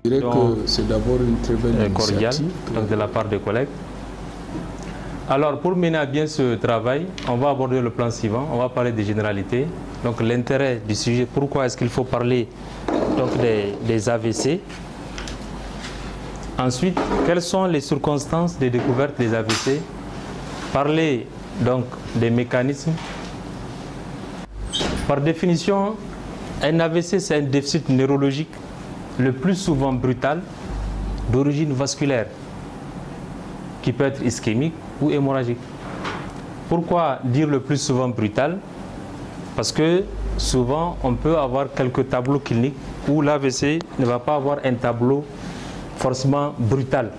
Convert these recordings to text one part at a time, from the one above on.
Je dirais que c'est d'abord une très belle cordiale donc de la part des collègues. Alors, pour mener à bien ce travail, on va aborder le plan suivant. On va parler des généralités. Donc, l'intérêt du sujet, pourquoi est-ce qu'il faut parler donc, des AVC. Ensuite, quelles sont les circonstances de découverte des AVC. Parler donc des mécanismes. Par définition, un AVC, c'est un déficit neurologique le plus souvent brutal d'origine vasculaire qui peut être ischémique ou hémorragique. Pourquoi dire le plus souvent brutal? Parce que souvent on peut avoir quelques tableaux cliniques où l'AVC ne va pas avoir un tableau forcément brutal.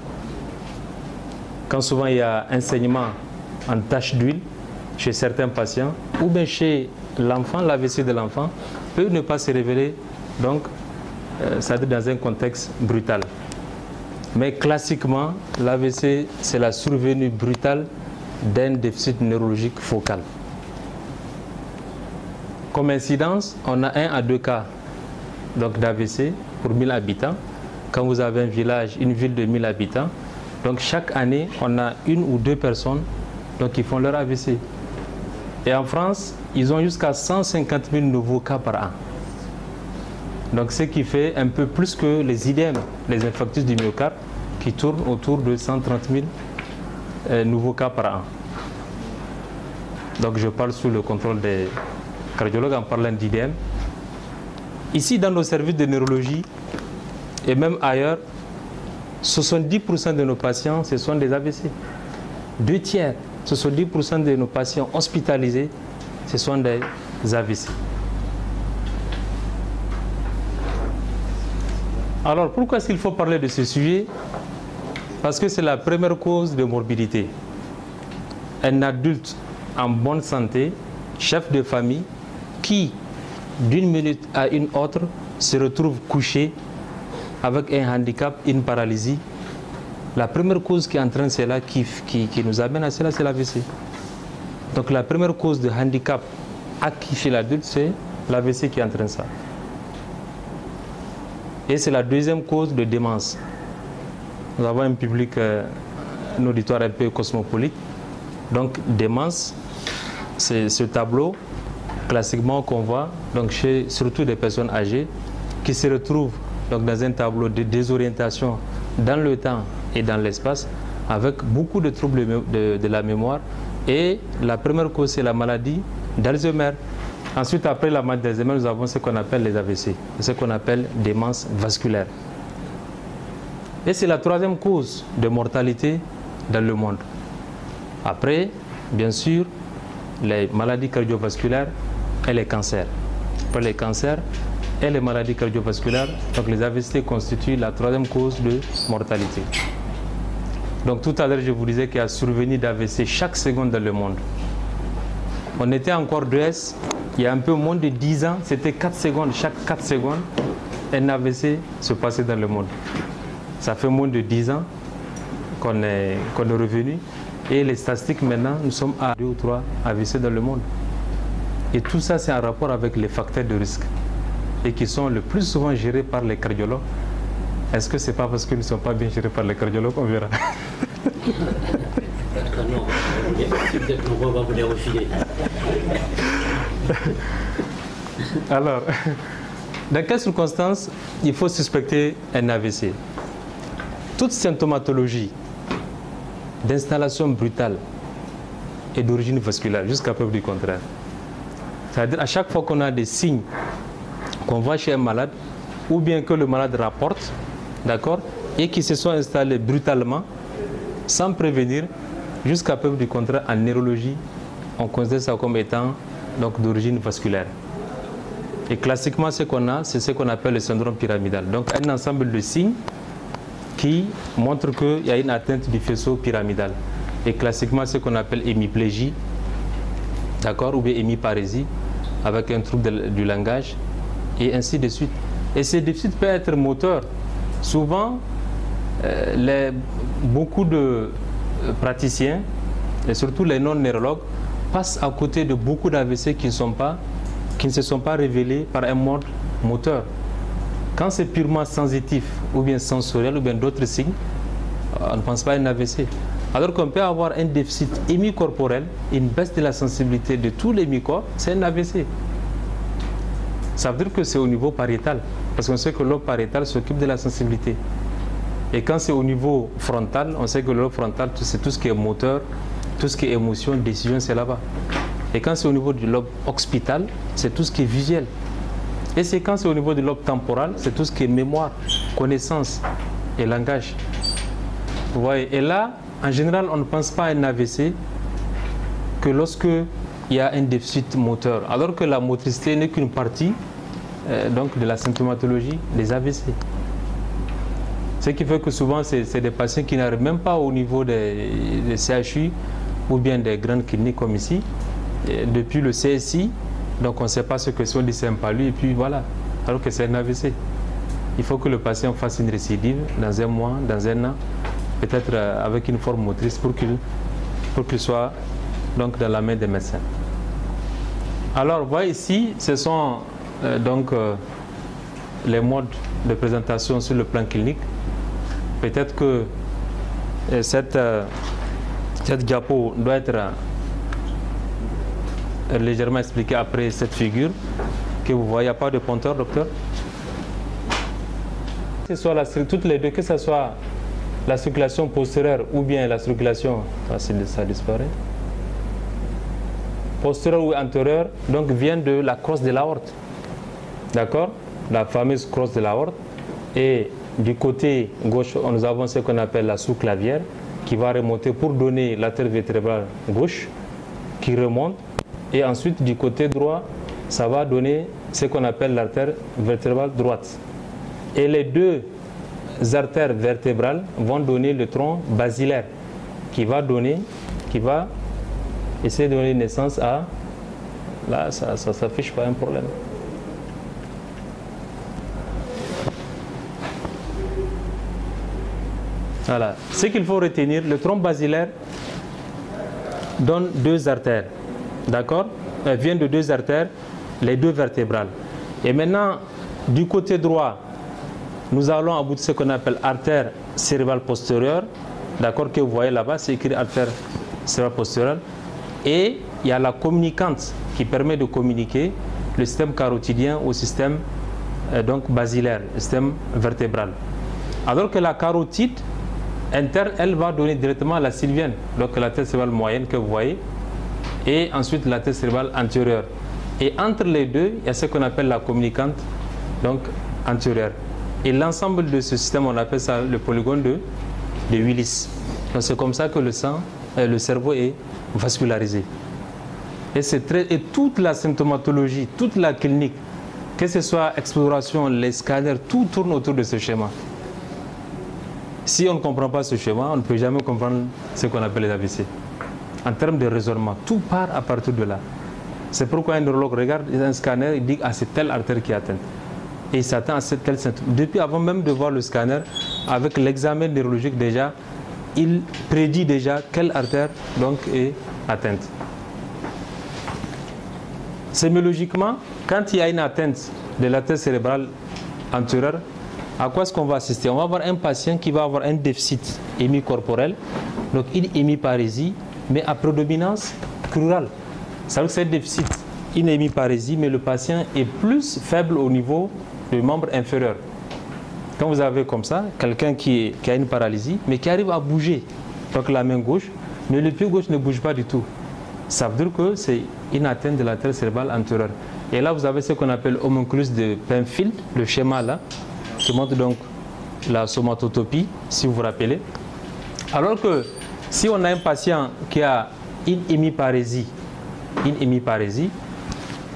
Quand souvent il y a un saignement en tache d'huile chez certains patients ou bien chez l'enfant, l'AVC de l'enfant peut ne pas se révéler donc c'est-à-dire dans un contexte brutal. Mais classiquement, l'AVC, c'est la survenue brutale d'un déficit neurologique focal. Comme incidence, on a 1 à 2 cas d'AVC pour 1000 habitants. Quand vous avez un village, une ville de 1000 habitants, donc chaque année, on a 1 ou 2 personnes donc, qui font leur AVC. Et en France, ils ont jusqu'à 150 000 nouveaux cas par an. Donc ce qui fait un peu plus que les IDM, les infarctus du myocarde, qui tournent autour de 130 000 nouveaux cas par an. Donc je parle sous le contrôle des cardiologues en parlant d'IDM. Ici, dans nos services de neurologie, et même ailleurs, 70% de nos patients, ce sont des AVC. 2 tiers, 70% de nos patients hospitalisés, ce sont des AVC. Alors, pourquoi est-ce qu'il faut parler de ce sujet? Parce que c'est la première cause de morbidité. Un adulte en bonne santé, chef de famille, qui, d'une minute à une autre, se retrouve couché avec un handicap, une paralysie. La première cause qui entraîne cela, qui nous amène à cela, c'est l'AVC. Donc la première cause de handicap acquis chez l'adulte, c'est l'AVC qui entraîne ça. Et c'est la deuxième cause de démence. Nous avons un public, un auditoire un peu cosmopolite. Donc démence, c'est ce tableau classiquement qu'on voit donc chez surtout des personnes âgées qui se retrouvent donc dans un tableau de désorientation dans le temps et dans l'espace avec beaucoup de troubles de la mémoire. Et la première cause, c'est la maladie d'Alzheimer. Ensuite, après la maladie d'Alzheimer, nous avons ce qu'on appelle les AVC, ce qu'on appelle démence vasculaire. Et c'est la troisième cause de mortalité dans le monde. Après, bien sûr, les maladies cardiovasculaires et les cancers. Pour les cancers et les maladies cardiovasculaires, donc les AVC constituent la troisième cause de mortalité. Donc tout à l'heure, je vous disais qu'il y a survenu d'AVC chaque seconde dans le monde. On était encore 2S, il y a un peu moins de 10 ans, c'était 4 secondes, chaque 4 secondes, un AVC se passait dans le monde. Ça fait moins de 10 ans qu'on est revenu. Et les statistiques maintenant, nous sommes à 2 ou 3 AVC dans le monde. Et tout ça, c'est en rapport avec les facteurs de risque. Et qui sont le plus souvent gérés par les cardiologues. Est-ce que ce n'est pas parce qu'ils ne sont pas bien gérés par les cardiologues? On verra. Alors, dans quelles circonstances il faut suspecter un AVC? Toute symptomatologie d'installation brutale et d'origine vasculaire, jusqu'à preuve du contraire. C'est-à-dire à chaque fois qu'on a des signes qu'on voit chez un malade, ou bien que le malade rapporte, d'accord, et qui se sont installés brutalement, sans prévenir, jusqu'à preuve du contraire, en neurologie, on considère ça comme étant d'origine vasculaire. Et classiquement, ce qu'on a, c'est ce qu'on appelle le syndrome pyramidal. Donc un ensemble de signes qui montrent qu'il y a une atteinte du faisceau pyramidal. Et classiquement, ce qu'on appelle hémiplégie, d'accord, ou bien hémiparésie, avec un trouble du langage, et ainsi de suite. Et ces déficits peuvent être moteurs. Souvent, beaucoup de praticiens, et surtout les non-neurologues, passent à côté de beaucoup d'AVC qui ne se sont pas révélés par un mode moteur. Quand c'est purement sensitif, ou bien sensoriel, ou bien d'autres signes, on ne pense pas à un AVC. Alors qu'on peut avoir un déficit hémicorporel, une baisse de la sensibilité de tous les mi-corps, c'est un AVC. Ça veut dire que c'est au niveau pariétal, parce qu'on sait que le lobe pariétal s'occupe de la sensibilité. Et quand c'est au niveau frontal, on sait que le lobe frontal, c'est tout ce qui est moteur, tout ce qui est émotion, décision, c'est là-bas. Et quand c'est au niveau du lobe occipital, c'est tout ce qui est visuel. Et c'est quand c'est au niveau du lobe temporal, c'est tout ce qui est mémoire, connaissance et langage. Vous voyez, et là, en général, on ne pense pas à un AVC que lorsque il y a un déficit moteur, alors que la motricité n'est qu'une partie donc de la symptomatologie des AVC. Ce qui fait que souvent, c'est des patients qui n'arrivent même pas au niveau des CHU ou bien des grandes cliniques comme ici, et depuis le CSI, donc on ne sait pas ce que sont des sympalus, et puis voilà, alors que c'est un AVC. Il faut que le patient fasse une récidive dans un mois, dans un an, peut-être avec une forme motrice pour qu'il soit donc dans la main des médecins. Alors, vous voyez ici, ce sont les modes de présentation sur le plan clinique. Peut-être que cette diapo doit être légèrement expliquée après cette figure que vous voyez. Il n'y a pas de pointeur, docteur? Que ce soit toutes les deux, que ce soit la circulation postérieure ou bien la circulation, ça disparaît, postérieure ou antérieure, donc vient de la crosse de l'aorte. D'accord? La fameuse crosse de l'aorte. Et du côté gauche, nous avons ce qu'on appelle la sous-clavière qui va remonter pour donner l'artère vertébrale gauche qui remonte. Et ensuite, du côté droit, ça va donner ce qu'on appelle l'artère vertébrale droite. Et les deux artères vertébrales vont donner le tronc basilaire qui va essayer de donner naissance à... Là, ça ne s'affiche pas un problème. Voilà. Ce qu'il faut retenir, le tronc basilaire donne deux artères. D'accord? Elle vient de deux artères, les deux vertébrales. Et maintenant, du côté droit, nous allons aboutir à ce qu'on appelle artère cérébrale postérieure. D'accord? Que vous voyez là-bas, c'est écrit artère cérébrale postérieure. Et il y a la communicante qui permet de communiquer le système carotidien au système donc basilaire, le système vertébral. Alors que la carotide interne, elle va donner directement à la sylvienne, donc la tête cérébrale moyenne que vous voyez, et ensuite la tête cérébrale antérieure. Et entre les deux, il y a ce qu'on appelle la communicante donc antérieure. Et l'ensemble de ce système, on appelle ça le polygone de Willis. Donc c'est comme ça que le cerveau est vascularisé. Et toute la symptomatologie, toute la clinique, que ce soit exploration, les scanners, tout tourne autour de ce schéma. Si on ne comprend pas ce schéma, on ne peut jamais comprendre ce qu'on appelle les AVC. En termes de raisonnement, tout part à partir de là. C'est pourquoi un neurologue regarde un scanner, il dit c'est telle artère qui est atteinte. Et il s'attend à tel symptôme. Depuis avant même de voir le scanner, avec l'examen neurologique déjà, il prédit déjà quelle artère donc est atteinte. Sémiologiquement, quand il y a une atteinte de l'artère cérébrale antérieure, à quoi est-ce qu'on va assister? On va avoir un patient qui va avoir un déficit hémicorporel, donc une hémiparésie, mais à prédominance crurale. Ça veut dire que c'est un déficit, une hémiparésie, mais le patient est plus faible au niveau du membre inférieur. Quand vous avez comme ça, quelqu'un qui a une paralysie, mais qui arrive à bouger, donc la main gauche, mais le pied gauche ne bouge pas du tout. Ça veut dire que c'est une atteinte de l'artère cérébrale antérieure. Et là, vous avez ce qu'on appelle homunculus de Penfield, le schéma là, qui montre donc la somatotopie, si vous vous rappelez. Alors que si on a un patient qui a une hémiparésie,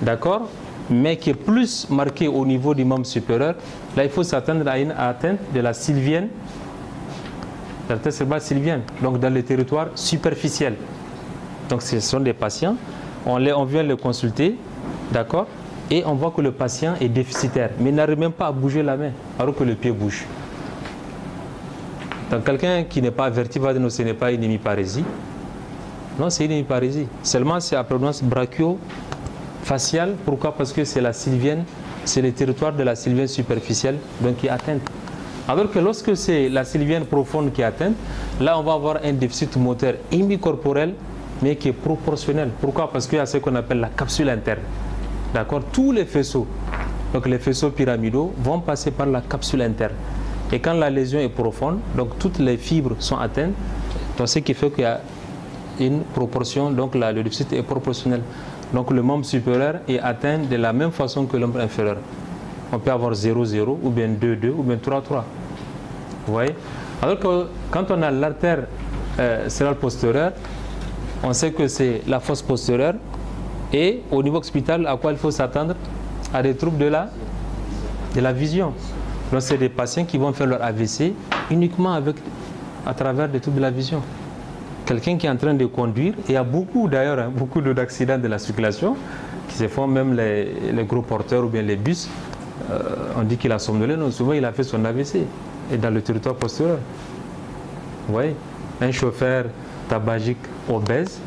d'accord, mais qui est plus marquée au niveau du membre supérieur, là il faut s'attendre à une atteinte de la sylvienne, l'artère cérébrale sylvienne, donc dans le territoire superficiel. Donc ce sont des patients, on vient les consulter, d'accord, et on voit que le patient est déficitaire, mais n'arrive même pas à bouger la main, alors que le pied bouge. Donc quelqu'un qui n'est pas averti va dire non, ce n'est pas une hémiparésie. Non, c'est une hémiparésie. Seulement c'est à prédominance brachio-faciale. Pourquoi? Parce que c'est la sylvienne c'est le territoire de la sylvienne superficielle donc, qui est atteinte. Alors que lorsque c'est la sylvienne profonde qui est atteinte, là on va avoir un déficit moteur hémicorporel, mais qui est proportionnel. Pourquoi? Parce qu'il y a ce qu'on appelle la capsule interne. D'accord? Tous les faisceaux, donc les faisceaux pyramidaux, vont passer par la capsule interne. Et quand la lésion est profonde, donc toutes les fibres sont atteintes, donc ce qui fait qu'il y a une proportion, donc là, le déficit est proportionnel. Donc le membre supérieur est atteint de la même façon que le membre inférieur. On peut avoir 0,0 ou bien 2,2 ou bien 3,3. Vous voyez? Alors que quand on a l'artère cérébrale postérieure, on sait que c'est la fosse postérieure et au niveau occipital, à quoi il faut s'attendre? À des troubles de la vision. Donc c'est des patients qui vont faire leur AVC uniquement à travers des troubles de la vision. Quelqu'un qui est en train de conduire, et il y a beaucoup d'ailleurs, hein, beaucoup d'accidents de la circulation qui se font, même les gros porteurs ou bien les bus, on dit qu'il a somnolé, non, souvent il a fait son AVC et dans le territoire postérieur. Vous voyez, un chauffeur tabagique obèse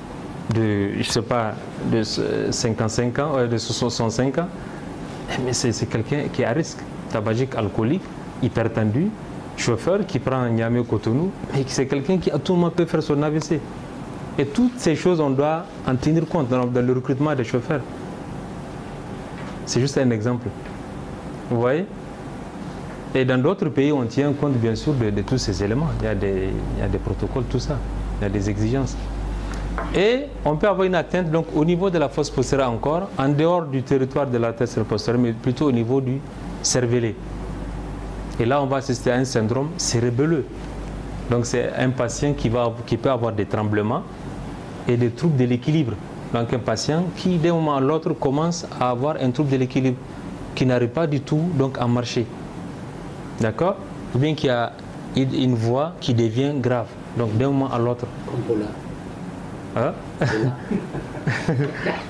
de, je sais pas, de 55 ans, de 65 ans, mais c'est quelqu'un qui est à risque. Tabagique, alcoolique, hypertendu, chauffeur qui prend un Niamey Cotonou, et c'est quelqu'un qui à tout moment peut faire son AVC. Et toutes ces choses, on doit en tenir compte dans le recrutement des chauffeurs. C'est juste un exemple. Vous voyez? Et dans d'autres pays, on tient compte bien sûr de tous ces éléments. Il y a des protocoles, tout ça. Il y a des exigences. Et on peut avoir une atteinte donc, au niveau de la fosse postérieure encore, en dehors du territoire de la tête postérieure, mais plutôt au niveau du cervelet. Et là, on va assister à un syndrome cérébelleux. Donc, c'est un patient qui peut avoir des tremblements et des troubles de l'équilibre. Donc, un patient qui, d'un moment à l'autre, commence à avoir un trouble de l'équilibre, qui n'arrive pas du tout donc, à marcher. D'accord? Ou bien qu'il y a une voix qui devient grave. Donc, d'un moment à l'autre. Hein?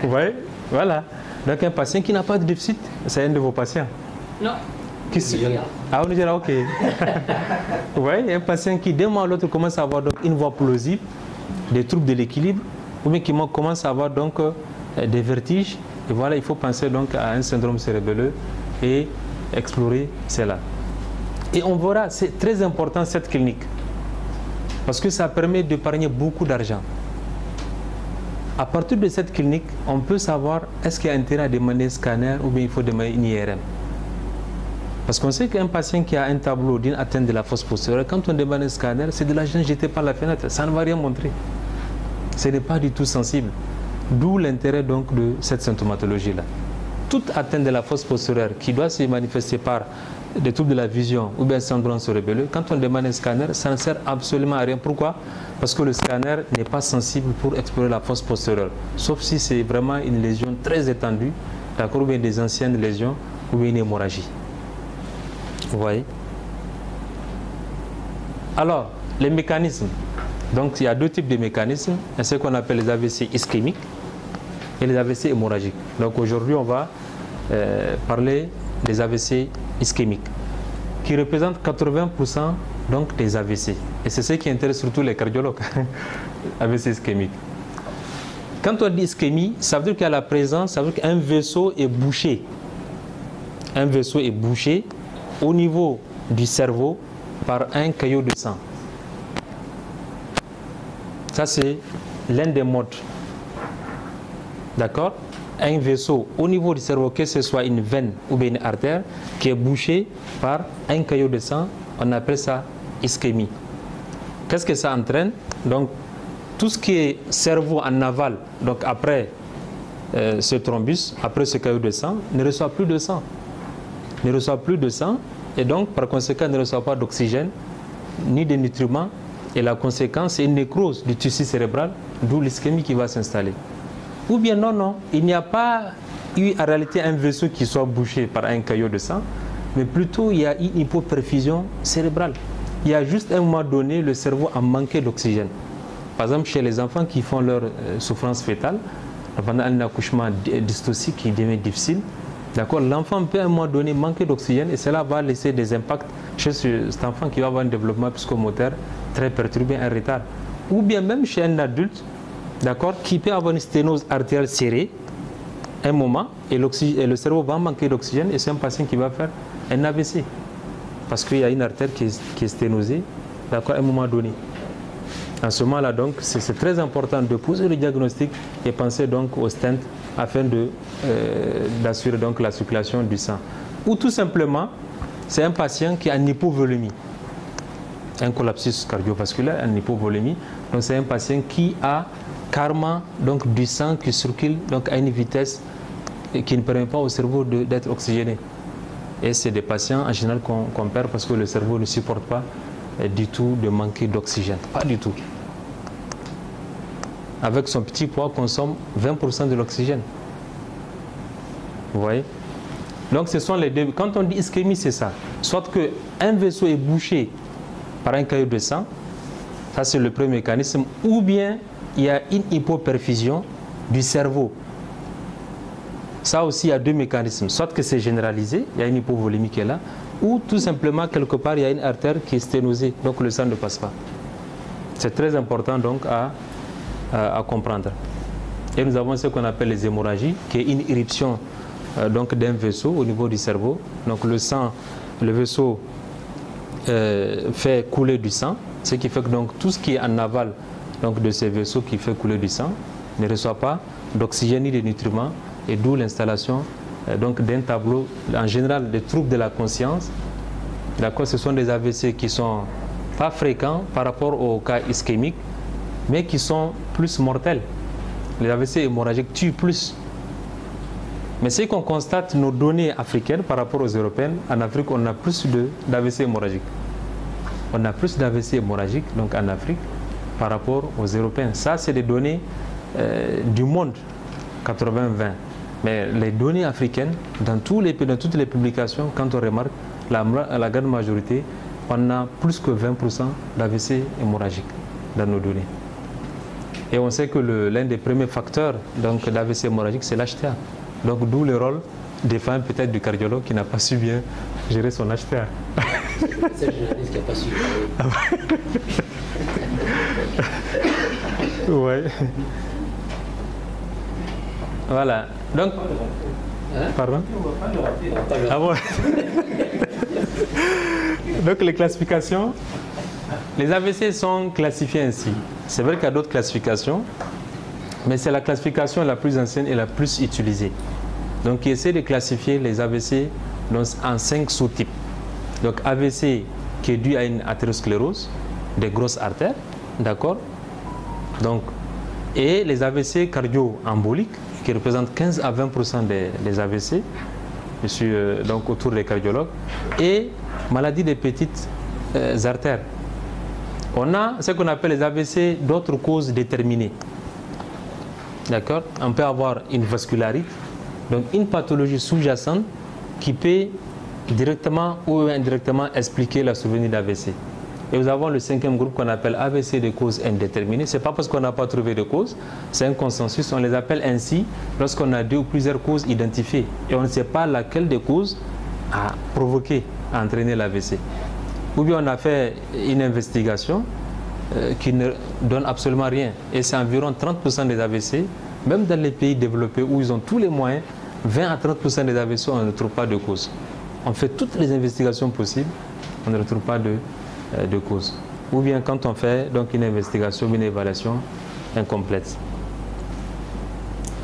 Vous voyez? Voilà. Donc, un patient qui n'a pas de déficit, c'est un de vos patients. Non. Ah, on dirait, ok. Vous voyez, un patient qui, d'un moment à l'autre, commence à avoir donc, une voix plosive, des troubles de l'équilibre, ou bien qui commence à avoir donc, des vertiges. Et voilà, il faut penser donc à un syndrome cérébelleux et explorer cela. Et on verra, c'est très important cette clinique, parce que ça permet d'épargner beaucoup d'argent. À partir de cette clinique, on peut savoir est-ce qu'il y a intérêt à demander un scanner ou bien il faut demander une IRM. Parce qu'on sait qu'un patient qui a un tableau d'une atteinte de la fosse postérieure, quand on demande un scanner, c'est de l'argent jeté par la fenêtre. Ça ne va rien montrer. Ce n'est pas du tout sensible. D'où l'intérêt donc de cette symptomatologie-là. Toute atteinte de la fosse postérieure qui doit se manifester par des troubles de la vision ou bien un syndrome cérébelleux, quand on demande un scanner, ça ne sert absolument à rien. Pourquoi? Parce que le scanner n'est pas sensible pour explorer la fosse postérieure. Sauf si c'est vraiment une lésion très étendue, d'accord, ou bien des anciennes lésions ou bien une hémorragie. Vous voyez? Alors, les mécanismes. Donc, il y a deux types de mécanismes. Il y a ce qu'on appelle les AVC ischémiques et les AVC hémorragiques. Donc, aujourd'hui, on va parler des AVC ischémiques, qui représentent 80% donc, des AVC. Et c'est ce qui intéresse surtout les cardiologues, AVC ischémique. Quand on dit ischémie, ça veut dire qu'il y a la présence, ça veut dire qu'un vaisseau est bouché. Un vaisseau est bouché au niveau du cerveau par un caillot de sang. Ça, c'est l'un des modes. D'accord? Un vaisseau au niveau du cerveau, que ce soit une veine ou bien une artère, qui est bouché par un caillot de sang, on appelle ça ischémie. Qu'est-ce que ça entraîne? Donc, tout ce qui est cerveau en aval, donc après ce thrombus, après ce caillot de sang, ne reçoit plus de sang. Ne reçoit plus de sang et donc, par conséquent, ne reçoit pas d'oxygène ni de nutriments. Et la conséquence, c'est une nécrose du tissu cérébral, d'où l'ischémie qui va s'installer. Ou bien non, il n'y a pas eu en réalité un vaisseau qui soit bouché par un caillot de sang, mais plutôt il y a une hypoperfusion cérébrale. Il y a juste à un moment donné, le cerveau a manqué d'oxygène. Par exemple, chez les enfants qui font leur souffrance fétale, pendant un accouchement dystoxique qui devient difficile, d'accord, l'enfant peut à un moment donné manquer d'oxygène et cela va laisser des impacts chez cet enfant qui va avoir un développement psychomoteur très perturbé, un retard. Ou bien même chez un adulte, d'accord, qui peut avoir une sténose artérielle serrée, un moment et le cerveau va manquer d'oxygène et c'est un patient qui va faire un AVC. Parce qu'il y a une artère qui est sténosée, d'accord, à un moment donné. En ce moment-là, donc, c'est très important de poser le diagnostic et penser donc au stent afin d'assurer donc la circulation du sang. Ou tout simplement, c'est un patient qui a une hypovolémie, un collapsus cardiovasculaire, une hypovolémie. Donc c'est un patient qui a carrément donc du sang qui circule donc à une vitesse et qui ne permet pas au cerveau d'être oxygéné. Et c'est des patients en général qu'on perd parce que le cerveau ne supporte pas du tout de manquer d'oxygène, pas du tout. Avec son petit poids, consomme 20% de l'oxygène. Vous voyez? Donc ce sont les deux. Quand on dit ischémie, c'est ça. Soit qu'un vaisseau est bouché par un caillot de sang, ça c'est le premier mécanisme, ou bien il y a une hypoperfusion du cerveau. Ça aussi, il y a deux mécanismes. Soit que c'est généralisé, il y a une hypovolémie qui est là, ou tout simplement, quelque part, il y a une artère qui est sténosée, donc le sang ne passe pas. C'est très important donc à comprendre. Et nous avons ce qu'on appelle les hémorragies, qui est une éruption donc d'un vaisseau au niveau du cerveau. Donc le sang, le vaisseau fait couler du sang, ce qui fait que donc tout ce qui est en aval donc de ces vaisseaux qui fait couler du sang ne reçoit pas d'oxygène ni de nutriments, et d'où l'installation donc d'un tableau en général des troubles de la conscience. D'accord, ce sont des AVC qui sont pas fréquents par rapport aux cas ischémiques, mais qui sont plus mortels. Les AVC hémorragiques tuent plus. Mais c'est qu'on constate nos données africaines par rapport aux européennes. En Afrique, on a plus d'AVC hémorragiques. On a plus d'AVC hémorragiques donc en Afrique par rapport aux européens. Ça, c'est des données du monde, 80-20. Mais les données africaines, dans toutes les publications, quand on remarque la grande majorité, on a plus que 20% d'AVC hémorragiques dans nos données. Et on sait que l'un des premiers facteurs d'AVC hémorragique, c'est l'HTA. Donc d'où le rôle des femmes peut-être du cardiologue qui n'a pas su bien gérer son HTA. C'est le journaliste qui n'a pas su. Ouais. Voilà. Donc, pardon? Ah bon? Donc les classifications, les AVC sont classifiés ainsi. C'est vrai qu'il y a d'autres classifications, mais c'est la classification la plus ancienne et la plus utilisée. Donc, il essaie de classifier les AVC en 5 sous-types. Donc, AVC qui est dû à une athérosclérose, des grosses artères, d'accord? Donc, et les AVC cardio-emboliques, qui représentent 15 à 20% des AVC, je suis donc autour des cardiologues, et maladie des petites artères. On a ce qu'on appelle les AVC d'autres causes déterminées. D'accord? On peut avoir une vascularite, donc une pathologie sous-jacente qui peut directement ou indirectement expliquer la survenue d'AVC. Et nous avons le 5e groupe qu'on appelle AVC de causes indéterminées. Ce n'est pas parce qu'on n'a pas trouvé de cause, c'est un consensus. On les appelle ainsi lorsqu'on a 2 ou plusieurs causes identifiées. Et on ne sait pas laquelle des causes a provoqué, a entraîné l'AVC. Ou bien on a fait une investigation qui ne donne absolument rien. Et c'est environ 30% des AVC, même dans les pays développés où ils ont tous les moyens, 20 à 30% des AVC, on ne trouve pas de cause. On fait toutes les investigations possibles, on ne retrouve pas de cause. Ou bien quand on fait donc une investigation, une évaluation incomplète.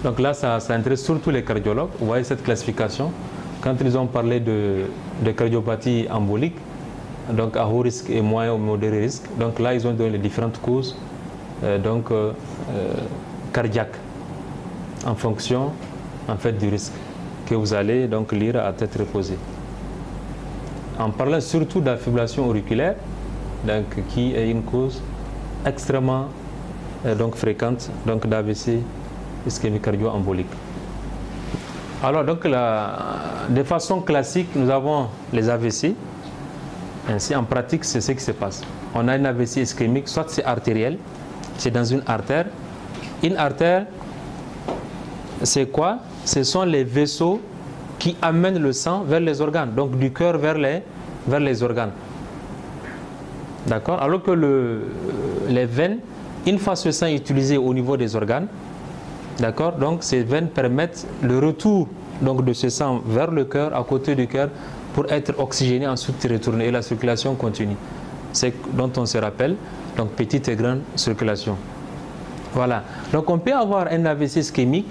Donc là, ça intéresse surtout les cardiologues. Vous voyez cette classification. Quand ils ont parlé de cardiopathie embolique, donc à haut risque et moyen ou modéré risque, donc là, ils ont donné les différentes causes cardiaques en fonction en fait du risque que vous allez donc lire à tête reposée. En parlant surtout de la fibrillation auriculaire, donc, qui est une cause extrêmement fréquente d'AVC ischémique cardio-embolique. Alors donc de façon classique, nous avons les AVC. Ainsi, en pratique, c'est ce qui se passe. On a une AVC ischémique, soit c'est artériel, c'est dans une artère. Une artère, c'est quoi? Ce sont les vaisseaux qui amènent le sang vers les organes, donc du cœur vers les organes. D'accord? Alors que les veines, une fois ce sang utilisé au niveau des organes, D'accord? Donc ces veines permettent le retour donc, de ce sang vers le cœur, à côté du cœur, pour être oxygéné, ensuite retourné et la circulation continue. C'est dont on se rappelle, donc petite et grande circulation. Voilà. Donc on peut avoir un AVC ischémique,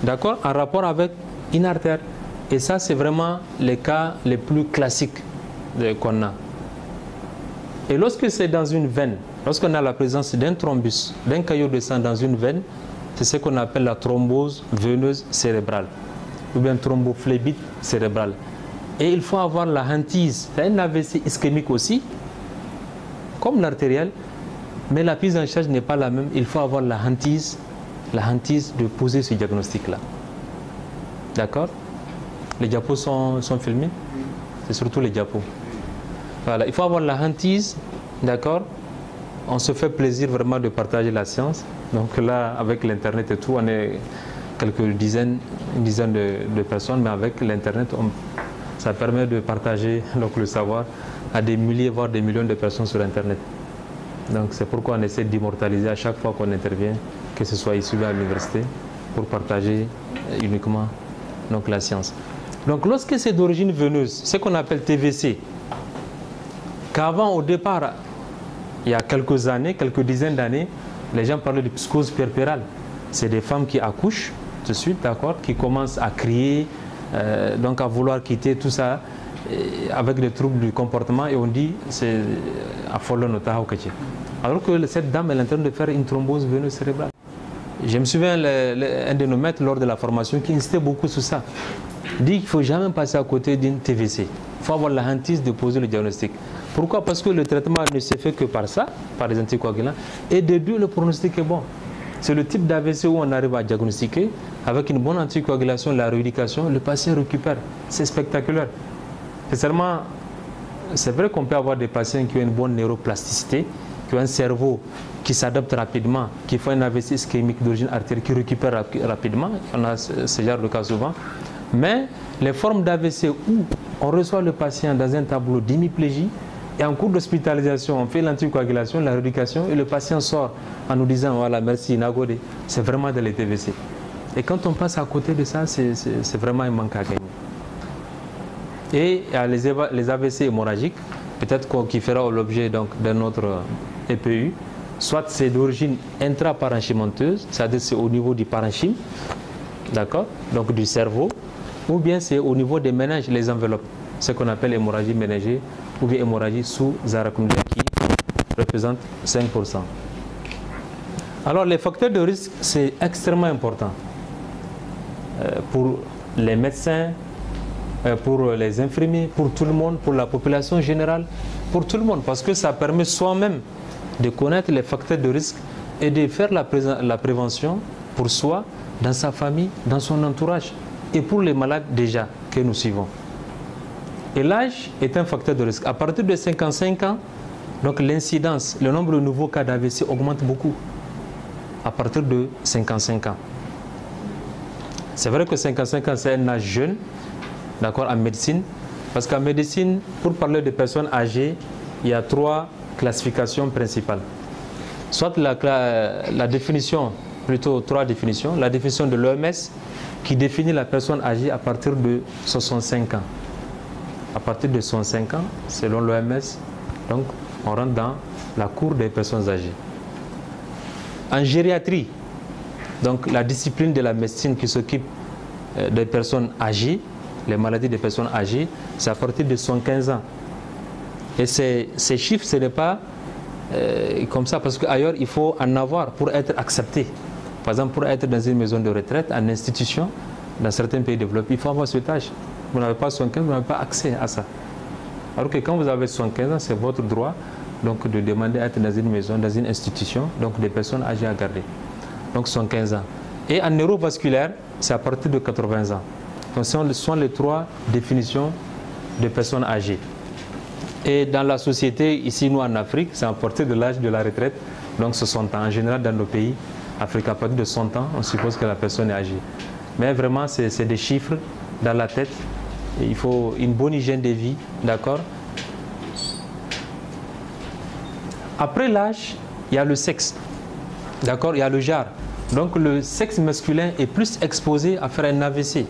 d'accord, en rapport avec une artère. Et ça, c'est vraiment les cas les plus classiques qu'on a. Et lorsque c'est dans une veine, lorsqu'on a la présence d'un thrombus, d'un caillot de sang dans une veine, c'est ce qu'on appelle la thrombose veineuse cérébrale ou bien thrombophlébite cérébrale. Et il faut avoir la hantise. C'est un AVC ischémique aussi, comme l'artériel, mais la prise en charge n'est pas la même. Il faut avoir la hantise de poser ce diagnostic-là. D'accord? Les diapos sont filmés? C'est surtout les diapos. Voilà, il faut avoir la hantise, d'accord? On se fait plaisir vraiment de partager la science. Donc là, avec l'Internet et tout, on est une dizaine de personnes, mais avec l'Internet, ça permet de partager donc, le savoir à des milliers, voire des millions de personnes sur Internet. Donc c'est pourquoi on essaie d'immortaliser à chaque fois qu'on intervient, que ce soit ici ou à l'université, pour partager uniquement donc, la science. Donc lorsque c'est d'origine veineuse, ce qu'on appelle TVC, qu'avant au départ, il y a quelques années, quelques dizaines d'années, les gens parlaient de psychose puerpérale. C'est des femmes qui accouchent tout de suite, d'accord, qui commencent à crier, donc à vouloir quitter tout ça, avec des troubles du comportement, et on dit c'est affolant. Alors que cette dame elle est en train de faire une thrombose veineuse cérébrale. Je me souviens un de nos maîtres lors de la formation qui insistait beaucoup sur ça. Il dit qu'il ne faut jamais passer à côté d'une TVC. Il faut avoir la hantise de poser le diagnostic. Pourquoi? Parce que le traitement ne se fait que par ça, par les anticoagulants, et de deux, le pronostic est bon. C'est le type d'AVC où on arrive à diagnostiquer, avec une bonne anticoagulation, la rééducation, le patient récupère. C'est spectaculaire. C'est vrai qu'on peut avoir des patients qui ont une bonne neuroplasticité, qui ont un cerveau qui s'adapte rapidement, qui font un AVC ischémique d'origine artérielle, qui récupère rapidement. On a ce genre de cas souvent. Mais les formes d'AVC où on reçoit le patient dans un tableau d'hémiplégie, et en cours d'hospitalisation, on fait l'anticoagulation, la rééducation, et le patient sort en nous disant voilà, merci, Nagode. C'est vraiment de les TVC. Et quand on passe à côté de ça, c'est vraiment un manque à gagner. Et il y a les AVC hémorragiques, peut-être qui fera l'objet d'un autre EPU. Soit c'est d'origine intraparenchymenteuse, c'est-à-dire c'est au niveau du parenchyme, d'accord, donc du cerveau, ou bien c'est au niveau des méninges, les enveloppes, ce qu'on appelle hémorragie méningée, ou bien hémorragie sous-arachnoïdaire qui représente 5%. Alors les facteurs de risque, c'est extrêmement important pour les médecins, pour les infirmiers, pour tout le monde, pour la population générale, pour tout le monde, parce que ça permet soi-même de connaître les facteurs de risque et de faire la prévention pour soi, dans sa famille, dans son entourage et pour les malades déjà que nous suivons. Et l'âge est un facteur de risque. À partir de 55 ans, donc l'incidence, le nombre de nouveaux cas d'AVC augmente beaucoup. À partir de 55 ans. C'est vrai que 55 ans, c'est un âge jeune, d'accord, en médecine. Parce qu'en médecine, pour parler de personnes âgées, il y a 3 classifications principales. Soit la définition, plutôt 3 définitions. La définition de l'OMS qui définit la personne âgée à partir de 65 ans. À partir de 65 ans, selon l'OMS, donc on rentre dans la cour des personnes âgées. En gériatrie, donc la discipline de la médecine qui s'occupe des personnes âgées, les maladies des personnes âgées, c'est à partir de 75 ans. Et ces chiffres, ce n'est pas comme ça, parce qu'ailleurs, il faut en avoir pour être accepté. Par exemple, pour être dans une maison de retraite, en institution, dans certains pays développés, il faut avoir cet âge. Vous n'avez pas 75, vous n'avez pas accès à ça. Alors que quand vous avez 75 ans, c'est votre droit donc, de demander à être dans une maison, dans une institution, donc des personnes âgées à garder. Donc 75 ans. Et en neurovasculaire, c'est à partir de 80 ans. Donc ce sont les 3 définitions de personnes âgées. Et dans la société, ici, nous en Afrique, c'est à partir de l'âge de la retraite, donc 60 ans. En général, dans nos pays africains, à partir de 100 ans, on suppose que la personne est âgée. Mais vraiment, c'est des chiffres dans la tête. Et il faut une bonne hygiène de vie, d'accord? Après l'âge, il y a le sexe, d'accord? Il y a le genre. Donc le sexe masculin est plus exposé à faire un AVC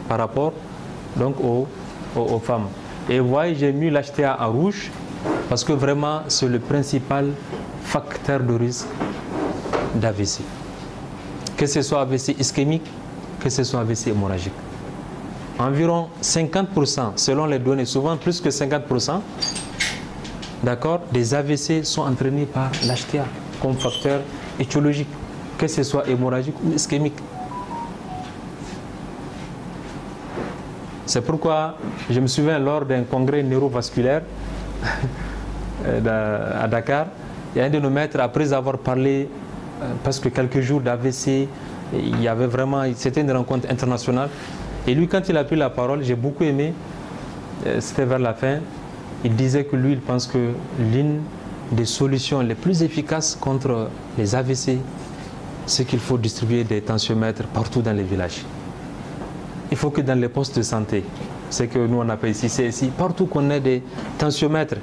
par rapport donc, aux femmes. Et vous voyez, j'ai mis l'HTA en rouge parce que vraiment c'est le principal facteur de risque d'AVC. Que ce soit AVC ischémique, que ce soit AVC hémorragique. Environ 50%, selon les données, souvent plus que 50%, d'accord, des AVC sont entraînés par l'HTA comme facteur étiologique, que ce soit hémorragique ou ischémique. C'est pourquoi je me souviens lors d'un congrès neurovasculaire à Dakar, il y a un de nos maîtres, après avoir parlé presque quelques jours d'AVC, il y avait vraiment, c'était une rencontre internationale. Et lui, quand il a pris la parole, j'ai beaucoup aimé, c'était vers la fin, il disait que lui, il pense que l'une des solutions les plus efficaces contre les AVC, c'est qu'il faut distribuer des tensiomètres partout dans les villages. Il faut que dans les postes de santé, c'est que nous on appelle ici CSI, partout qu'on ait des tensiomètres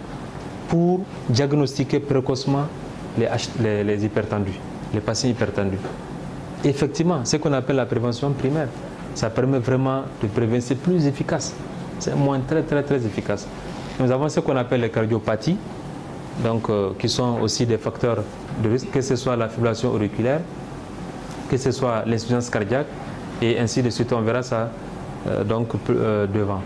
pour diagnostiquer précocement les hypertendus, les patients hypertendus. Effectivement, ce qu'on appelle la prévention primaire, ça permet vraiment de prévenir, c'est plus efficace, c'est moins très efficace. Nous avons ce qu'on appelle les cardiopathies, donc, qui sont aussi des facteurs de risque, que ce soit la fibrillation auriculaire, que ce soit l'insuffisance cardiaque, et ainsi de suite, on verra ça devant.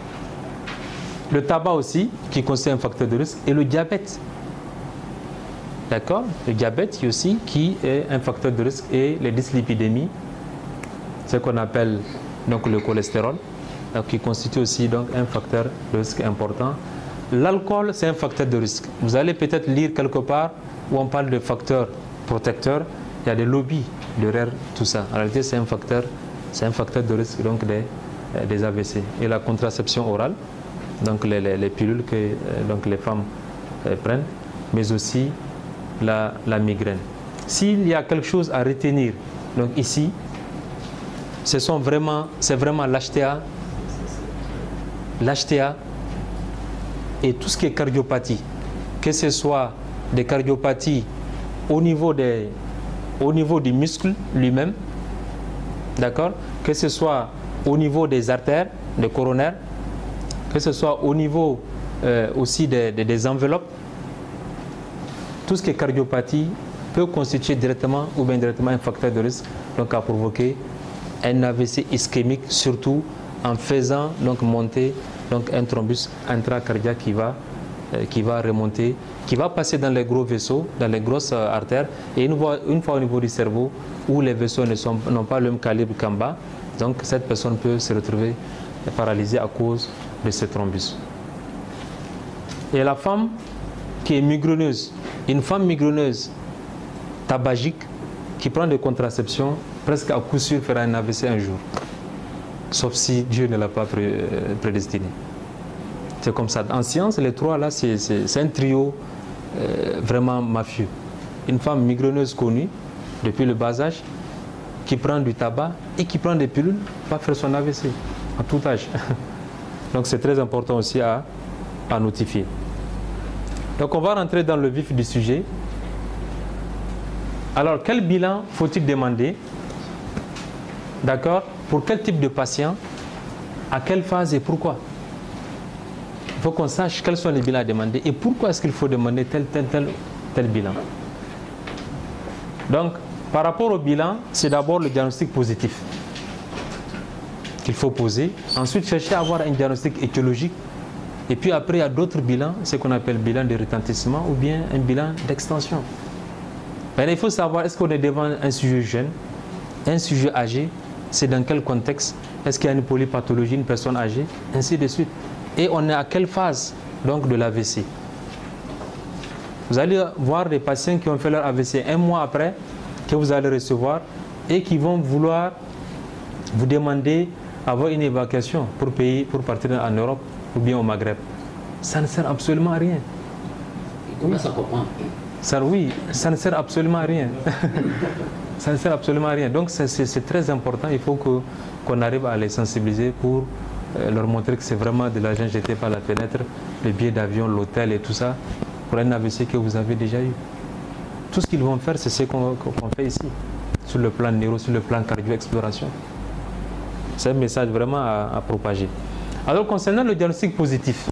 Le tabac aussi, qui constitue un facteur de risque, et le diabète. D'accord? Le diabète aussi, qui est un facteur de risque, et les dyslipidémies, ce qu'on appelle donc, le cholestérol, donc, qui constitue aussi donc, un facteur de risque important. L'alcool, c'est un facteur de risque. Vous allez peut-être lire quelque part où on parle de facteurs protecteurs. Il y a des lobbies derrière tout ça. En réalité, c'est un facteur de risque donc des AVC. Et la contraception orale, donc les pilules que donc les femmes prennent, mais aussi la migraine. S'il y a quelque chose à retenir, donc ici, c'est vraiment l'HTA et tout ce qui est cardiopathie, que ce soit des cardiopathies au niveau du muscle lui-même, d'accord, que ce soit au niveau des artères, des coronaires, que ce soit au niveau aussi des enveloppes, tout ce qui est cardiopathie peut constituer directement ou indirectement un facteur de risque donc à provoquer un AVC ischémique, surtout en faisant donc monter donc un thrombus intracardiaque qui va remonter, qui va passer dans les gros vaisseaux, dans les grosses artères, et une fois au niveau du cerveau où les vaisseaux n'ont pas le même calibre qu'en bas, donc cette personne peut se retrouver paralysée à cause de ce thrombus. Et la femme qui est migraineuse, une femme migraineuse tabagique qui prend des contraceptions, presque à coup sûr fera un AVC un jour, sauf si Dieu ne l'a pas prédestiné. C'est comme ça. En science, les trois là, c'est un trio vraiment mafieux. Une femme migraineuse connue depuis le bas âge, qui prend du tabac et qui prend des pilules, va faire son AVC à tout âge. Donc c'est très important aussi à notifier. Donc on va rentrer dans le vif du sujet. Alors quel bilan faut-il demander? D'accord? Pour quel type de patient? À quelle phase et pourquoi? Il faut qu'on sache quels sont les bilans à demander et pourquoi est-ce qu'il faut demander tel bilan. Donc, par rapport au bilan, c'est d'abord le diagnostic positif qu'il faut poser. Ensuite, chercher à avoir un diagnostic étiologique. Et puis après, il y a d'autres bilans, ce qu'on appelle bilan de retentissement ou bien un bilan d'extension. Il faut savoir, est-ce qu'on est devant un sujet jeune, un sujet âgé, c'est dans quel contexte, est-ce qu'il y a une polypathologie, une personne âgée, ainsi de suite. Et on est à quelle phase donc de l'AVC. Vous allez voir des patients qui ont fait leur AVC un mois après, que vous allez recevoir, et qui vont vouloir vous demander avoir une évacuation pour partir en Europe ou bien au Maghreb. Ça ne sert absolument à rien. Comment ça comprend? Oui, ça ne sert absolument à rien. Ça ne sert absolument à rien. Donc c'est très important, il faut qu'on arrive à les sensibiliser pour leur montrer que c'est vraiment de l'argent jeté par la fenêtre, le billet d'avion, l'hôtel et tout ça, pour un AVC que vous avez déjà eu. Tout ce qu'ils vont faire, c'est ce qu'on fait ici. sur le plan neuro, sur le plan cardio-exploration. C'est un message vraiment à propager. Alors, concernant le diagnostic positif,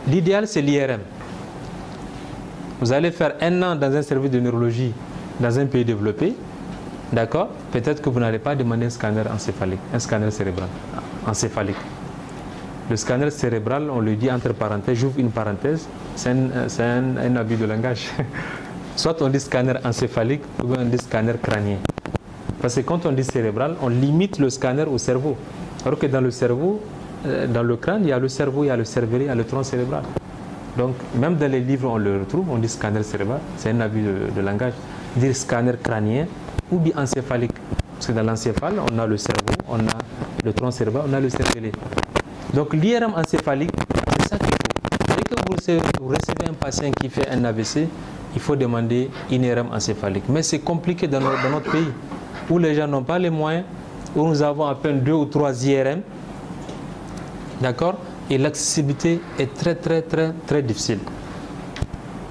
l'idéal, c'est l'IRM. Vous allez faire 1 an dans un service de neurologie dans un pays développé, d'accord? Peut-être que vous n'allez pas demander un scanner encéphalique, un scanner cérébral encéphalique. Le scanner cérébral, on le dit entre parenthèses, j'ouvre une parenthèse, c'est un abus de langage. Soit on dit scanner encéphalique ou bien on dit scanner crânien. Parce que quand on dit cérébral, on limite le scanner au cerveau. Alors que dans le cerveau, dans le crâne, il y a le cerveau, il y a le cervelet, il y a le tronc cérébral. Donc, même dans les livres, on le retrouve, on dit scanner cérébral, c'est un abus de langage. Dire scanner crânien ou bien encéphalique. Parce que dans l'encéphale, on a le cerveau, on a le tronc cérébral, on a le cervelet. Donc, l'IRM encéphalique, c'est ça qu'il faut. Dès que vous recevez un patient qui fait un AVC, il faut demander une IRM encéphalique. Mais c'est compliqué dans notre pays, où les gens n'ont pas les moyens, où nous avons à peine 2 ou 3 IRM. D'accord? Et l'accessibilité est très difficile.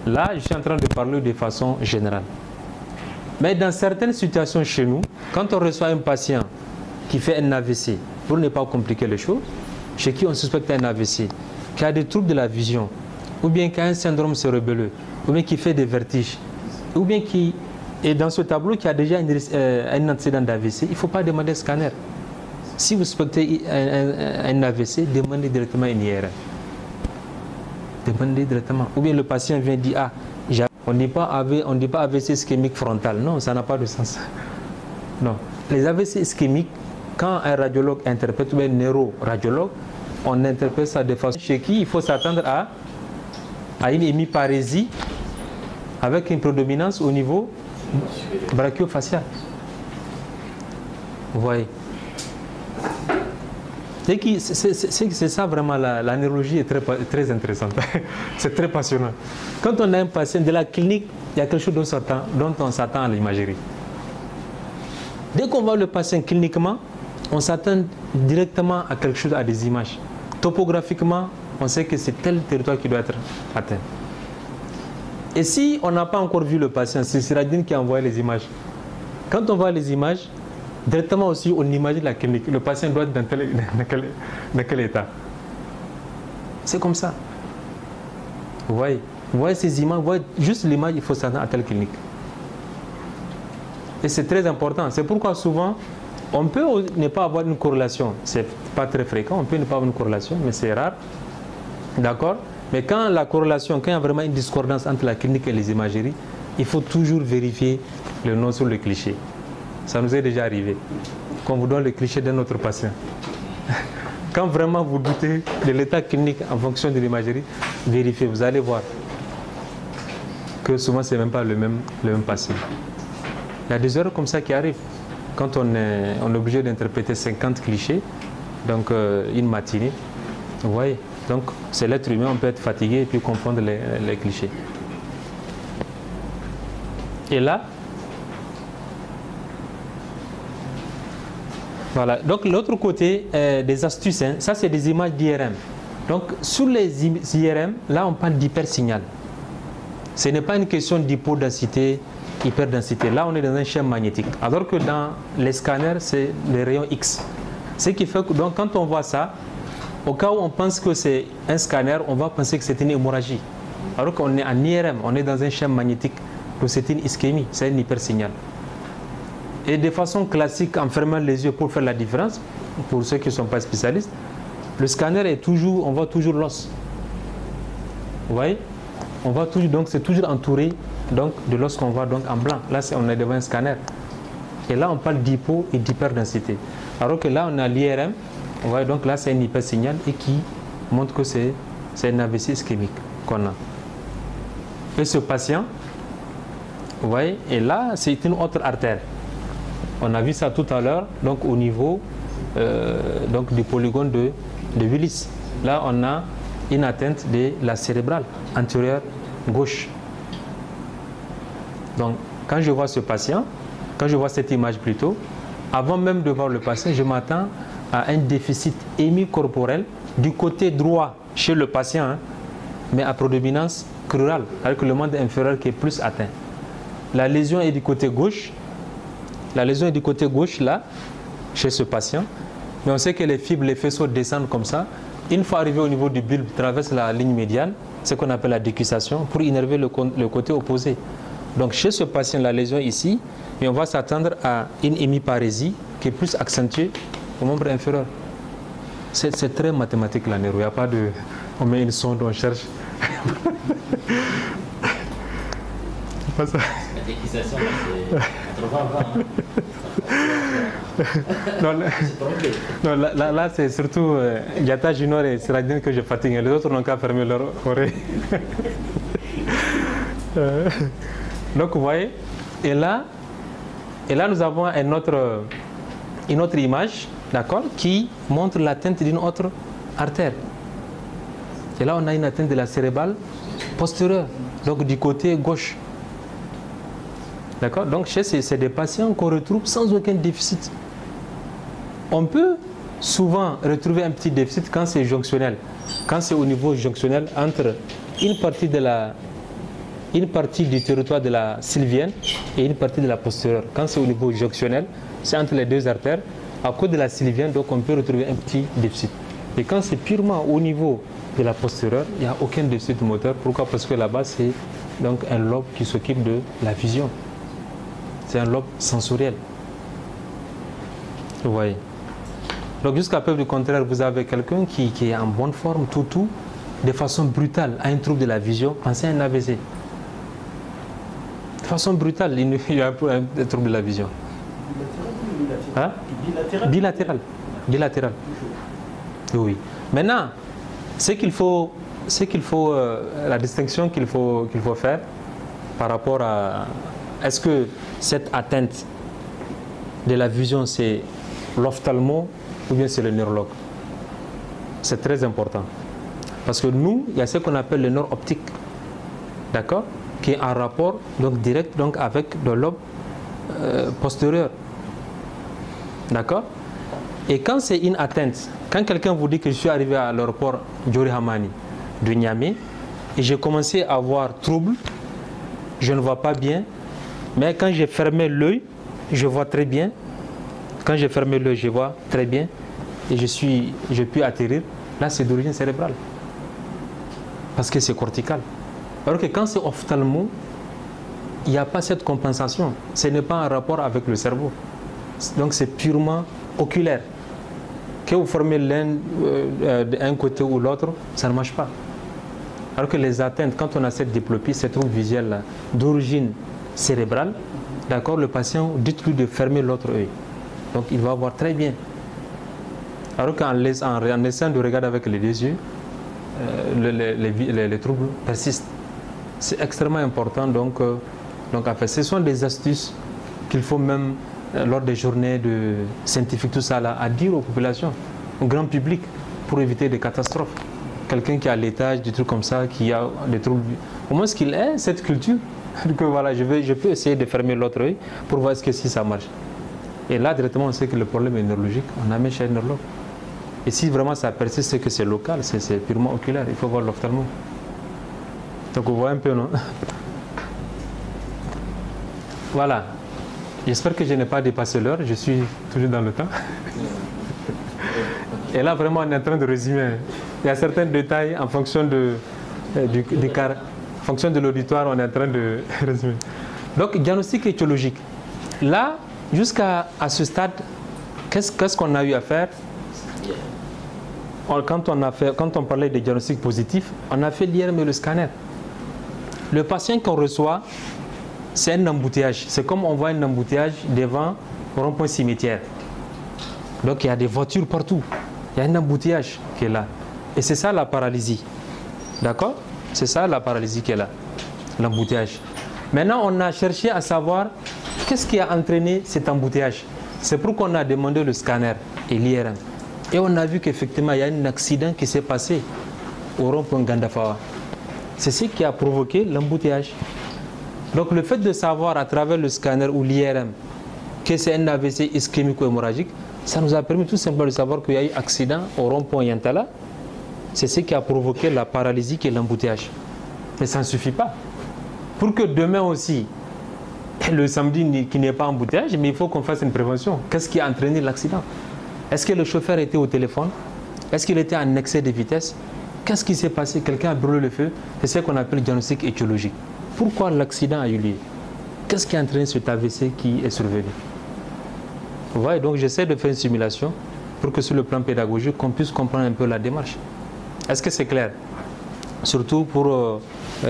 Là, je suis en train de parler de façon générale. Mais dans certaines situations chez nous, quand on reçoit un patient qui fait un AVC, pour ne pas compliquer les choses, chez qui on suspecte un AVC, qui a des troubles de la vision, ou bien qui a un syndrome cérébelleux, ou bien qui fait des vertiges, ou bien qui est dans ce tableau qui a déjà un antécédent d'AVC, il ne faut pas demander un scanner. Si vous suspectez un AVC, demandez directement une IRM. Demandez directement. Ou bien le patient vient dire, ah, on ne dit pas AVC ischémique frontal. Non, ça n'a pas de sens. Non. Les AVC ischémiques, quand un radiologue interprète, ou un neuroradiologue, on interprète ça de façon chez qui il faut s'attendre à une hémiparésie avec une prédominance au niveau brachiofacial. Vous voyez? C'est ça vraiment, la neurologie est très intéressante. C'est très passionnant. Quand on a un patient de la clinique, il y a quelque chose dont on s'attend à l'imagerie. Dès qu'on voit le patient cliniquement, on s'attend directement à quelque chose, à des images. Topographiquement, on sait que c'est tel territoire qui doit être atteint. Et si on n'a pas encore vu le patient, c'est Siradine qui a envoyé les images. Quand on voit les images, directement aussi, on imagine la clinique. Le patient doit être dans quel état? C'est comme ça. Vous voyez ces images, vous voyez juste l'image, il faut s'attendre à telle clinique. Et c'est très important. C'est pourquoi souvent, on peut ne pas avoir une corrélation. C'est pas très fréquent, on peut ne pas avoir une corrélation, mais c'est rare. D'accord? Mais quand la corrélation, quand il y a vraiment une discordance entre la clinique et les imageries, il faut toujours vérifier le nom sur le cliché. Ça nous est déjà arrivé, qu'on vous donne le cliché d'un autre patient. Quand vraiment vous doutez de l'état clinique en fonction de l'imagerie, vérifiez, vous allez voir que souvent ce n'est même pas le même patient. Il y a des erreurs comme ça qui arrivent. Quand on est obligé d'interpréter 50 clichés, donc une matinée, vous voyez. Donc c'est l'être humain, on peut être fatigué et puis confondre les clichés. Et là, voilà. Donc l'autre côté des astuces, hein, ça c'est des images d'IRM. Donc sur les IRM, là on parle d'hypersignal. Ce n'est pas une question d'hypodensité, hyperdensité. Là on est dans un champ magnétique. Alors que dans les scanners, c'est les rayons X. Ce qui fait que donc, quand on voit ça, au cas où on pense que c'est un scanner, on va penser que c'est une hémorragie. Alors qu'on est en IRM, on est dans un champ magnétique. Donc c'est une ischémie, c'est un hypersignal. Et de façon classique, en fermant les yeux pour faire la différence, pour ceux qui ne sont pas spécialistes, le scanner est toujours, on voit toujours l'os. Vous voyez? On voit toujours, donc c'est toujours entouré donc, de l'os qu'on voit donc en blanc. Là, on est devant un scanner. Et là, on parle d'hypo et d'hyperdensité. Alors que là, on a l'IRM, vous voyez, donc là, c'est un hypersignal et qui montre que c'est un AVC ischémique qu'on a. Et ce patient, vous voyez, et là, c'est une autre artère. On a vu ça tout à l'heure, donc au niveau donc du polygone de Willis. Là, on a une atteinte de la cérébrale antérieure gauche. Donc, quand je vois ce patient, quand je vois cette image plutôt, avant même de voir le patient, je m'attends à un déficit hémicorporel du côté droit chez le patient, hein, mais à prédominance crurale, avec le membre inférieur qui est plus atteint. La lésion est du côté gauche. La lésion est du côté gauche, là, chez ce patient. Mais on sait que les fibres, les faisceaux descendent comme ça. Une fois arrivé au niveau du bulbe, traverse la ligne médiane, ce qu'on appelle la décussation, pour innerver le côté opposé. Donc chez ce patient, la lésion est ici, mais on va s'attendre à une hémiparésie qui est plus accentuée au membre inférieur. C'est très mathématique la neuro, il n'y a pas de... On met une sonde, on cherche. Pas ça. La décussation, c'est 80-20. Non, là c'est surtout Yata Junior et Siradine que je fatigue. Les autres n'ont qu'à fermer leur oreille. Donc vous voyez, et là nous avons une autre image, d'accord, qui montre l'atteinte d'une autre artère. Et là on a une atteinte de la cérébrale postérieure, donc du côté gauche. D'accord. Donc c'est des patients qu'on retrouve sans aucun déficit. On peut souvent retrouver un petit déficit quand c'est jonctionnel. Quand c'est au niveau jonctionnel entre une partie du territoire de la sylvienne et une partie de la postérieure. Quand c'est au niveau jonctionnel, c'est entre les deux artères. À cause de la sylvienne, donc on peut retrouver un petit déficit. Et quand c'est purement au niveau de la postérieure, il n'y a aucun déficit moteur. Pourquoi? Parce que là-bas, c'est donc un lobe qui s'occupe de la vision. C'est un lobe sensoriel. Vous voyez. Donc jusqu'à preuve du contraire, vous avez quelqu'un qui est en bonne forme, tout, de façon brutale, a un trouble de la vision, pensez à un AVC. De façon brutale, il y a un trouble de la vision. Hein? Bilatéral. Oui. Maintenant, la distinction qu'il faut faire par rapport à est-ce que cette atteinte de la vision c'est l'ophtalmo ou bien c'est le neurologue? C'est très important. Parce que nous, il y a ce qu'on appelle le nerf optique, d'accord, qui est en rapport donc direct donc avec le lobe postérieur, d'accord. Et quand c'est une atteinte, quand quelqu'un vous dit que je suis arrivé à l'aéroport Diori Hamani de Niamey et j'ai commencé à avoir trouble, je ne vois pas bien, mais quand j'ai fermé l'œil, je vois très bien. Quand j'ai fermé l'œil, je vois très bien et je puis atterrir. Là, c'est d'origine cérébrale. Parce que c'est cortical. Alors que quand c'est ophtalmo, il n'y a pas cette compensation. Ce n'est pas en rapport avec le cerveau. Donc c'est purement oculaire. Que vous formez l'un d'un côté ou l'autre, ça ne marche pas. Alors que les atteintes, quand on a cette diplopie, cette trouble visuelle d'origine cérébrale, d'accord, le patient, dites-lui de fermer l'autre œil. Donc il va voir très bien. Alors qu'en essayant de regarder avec les deux yeux, les troubles persistent. C'est extrêmement important. Donc en fait, ce sont des astuces qu'il faut même, lors des journées scientifiques, tout ça là, à dire aux populations, au grand public, pour éviter des catastrophes. Quelqu'un qui a l'étage, des trucs comme ça, qui a des troubles, au moins qu'il ait cette culture, que voilà, je peux essayer de fermer l'autre œil pour voir si ça marche. Et là, directement, on sait que le problème est neurologique, on amène chez un neurologue. Et si vraiment ça persiste, c'est que c'est local, c'est purement oculaire, il faut voir l'ophtalmo. Donc vous voyez un peu, non? Voilà. J'espère que je n'ai pas dépassé l'heure, je suis toujours dans le temps. Et là, vraiment, on est en train de résumer. Il y a certains détails en fonction en fonction de l'auditoire, on est en train de résumer. Donc, diagnostic étiologique. Là, jusqu'à ce stade, qu'est-ce qu'on a eu à faire? Quand on parlait des diagnostics positifs, on a fait l'IRM et le scanner. Le patient qu'on reçoit, c'est un embouteillage. C'est comme on voit un embouteillage devant un rond-point cimetière. Donc il y a des voitures partout. Il y a un embouteillage qui est là. Et c'est ça la paralysie. D'accord? C'est ça la paralysie qui est là. L'embouteillage. Maintenant, on a cherché à savoir qu'est-ce qui a entraîné cet embouteillage. C'est pourquoi on a demandé le scanner et l'IRM. Et on a vu qu'effectivement, il y a un accident qui s'est passé au rond-point Gandafawa. C'est ce qui a provoqué l'embouteillage. Donc le fait de savoir à travers le scanner ou l'IRM que c'est un AVC ischémico-hémorragique, ça nous a permis tout simplement de savoir qu'il y a eu un accident au rond-point Yantala. C'est ce qui a provoqué la paralysie et l'embouteillage. Mais ça ne suffit pas. Pour que demain aussi, le samedi qu'il n'y ait pas embouteillage, mais il faut qu'on fasse une prévention. Qu'est-ce qui a entraîné l'accident? Est-ce que le chauffeur était au téléphone? Est-ce qu'il était en excès de vitesse? Qu'est-ce qui s'est passé? Quelqu'un a brûlé le feu? C'est ce qu'on appelle le diagnostic étiologique. Pourquoi l'accident a eu lieu? Qu'est-ce qui a entraîné cet AVC qui est survenu? Vous voyez, donc j'essaie de faire une simulation pour que sur le plan pédagogique, qu'on puisse comprendre un peu la démarche. Est-ce que c'est clair? Surtout pour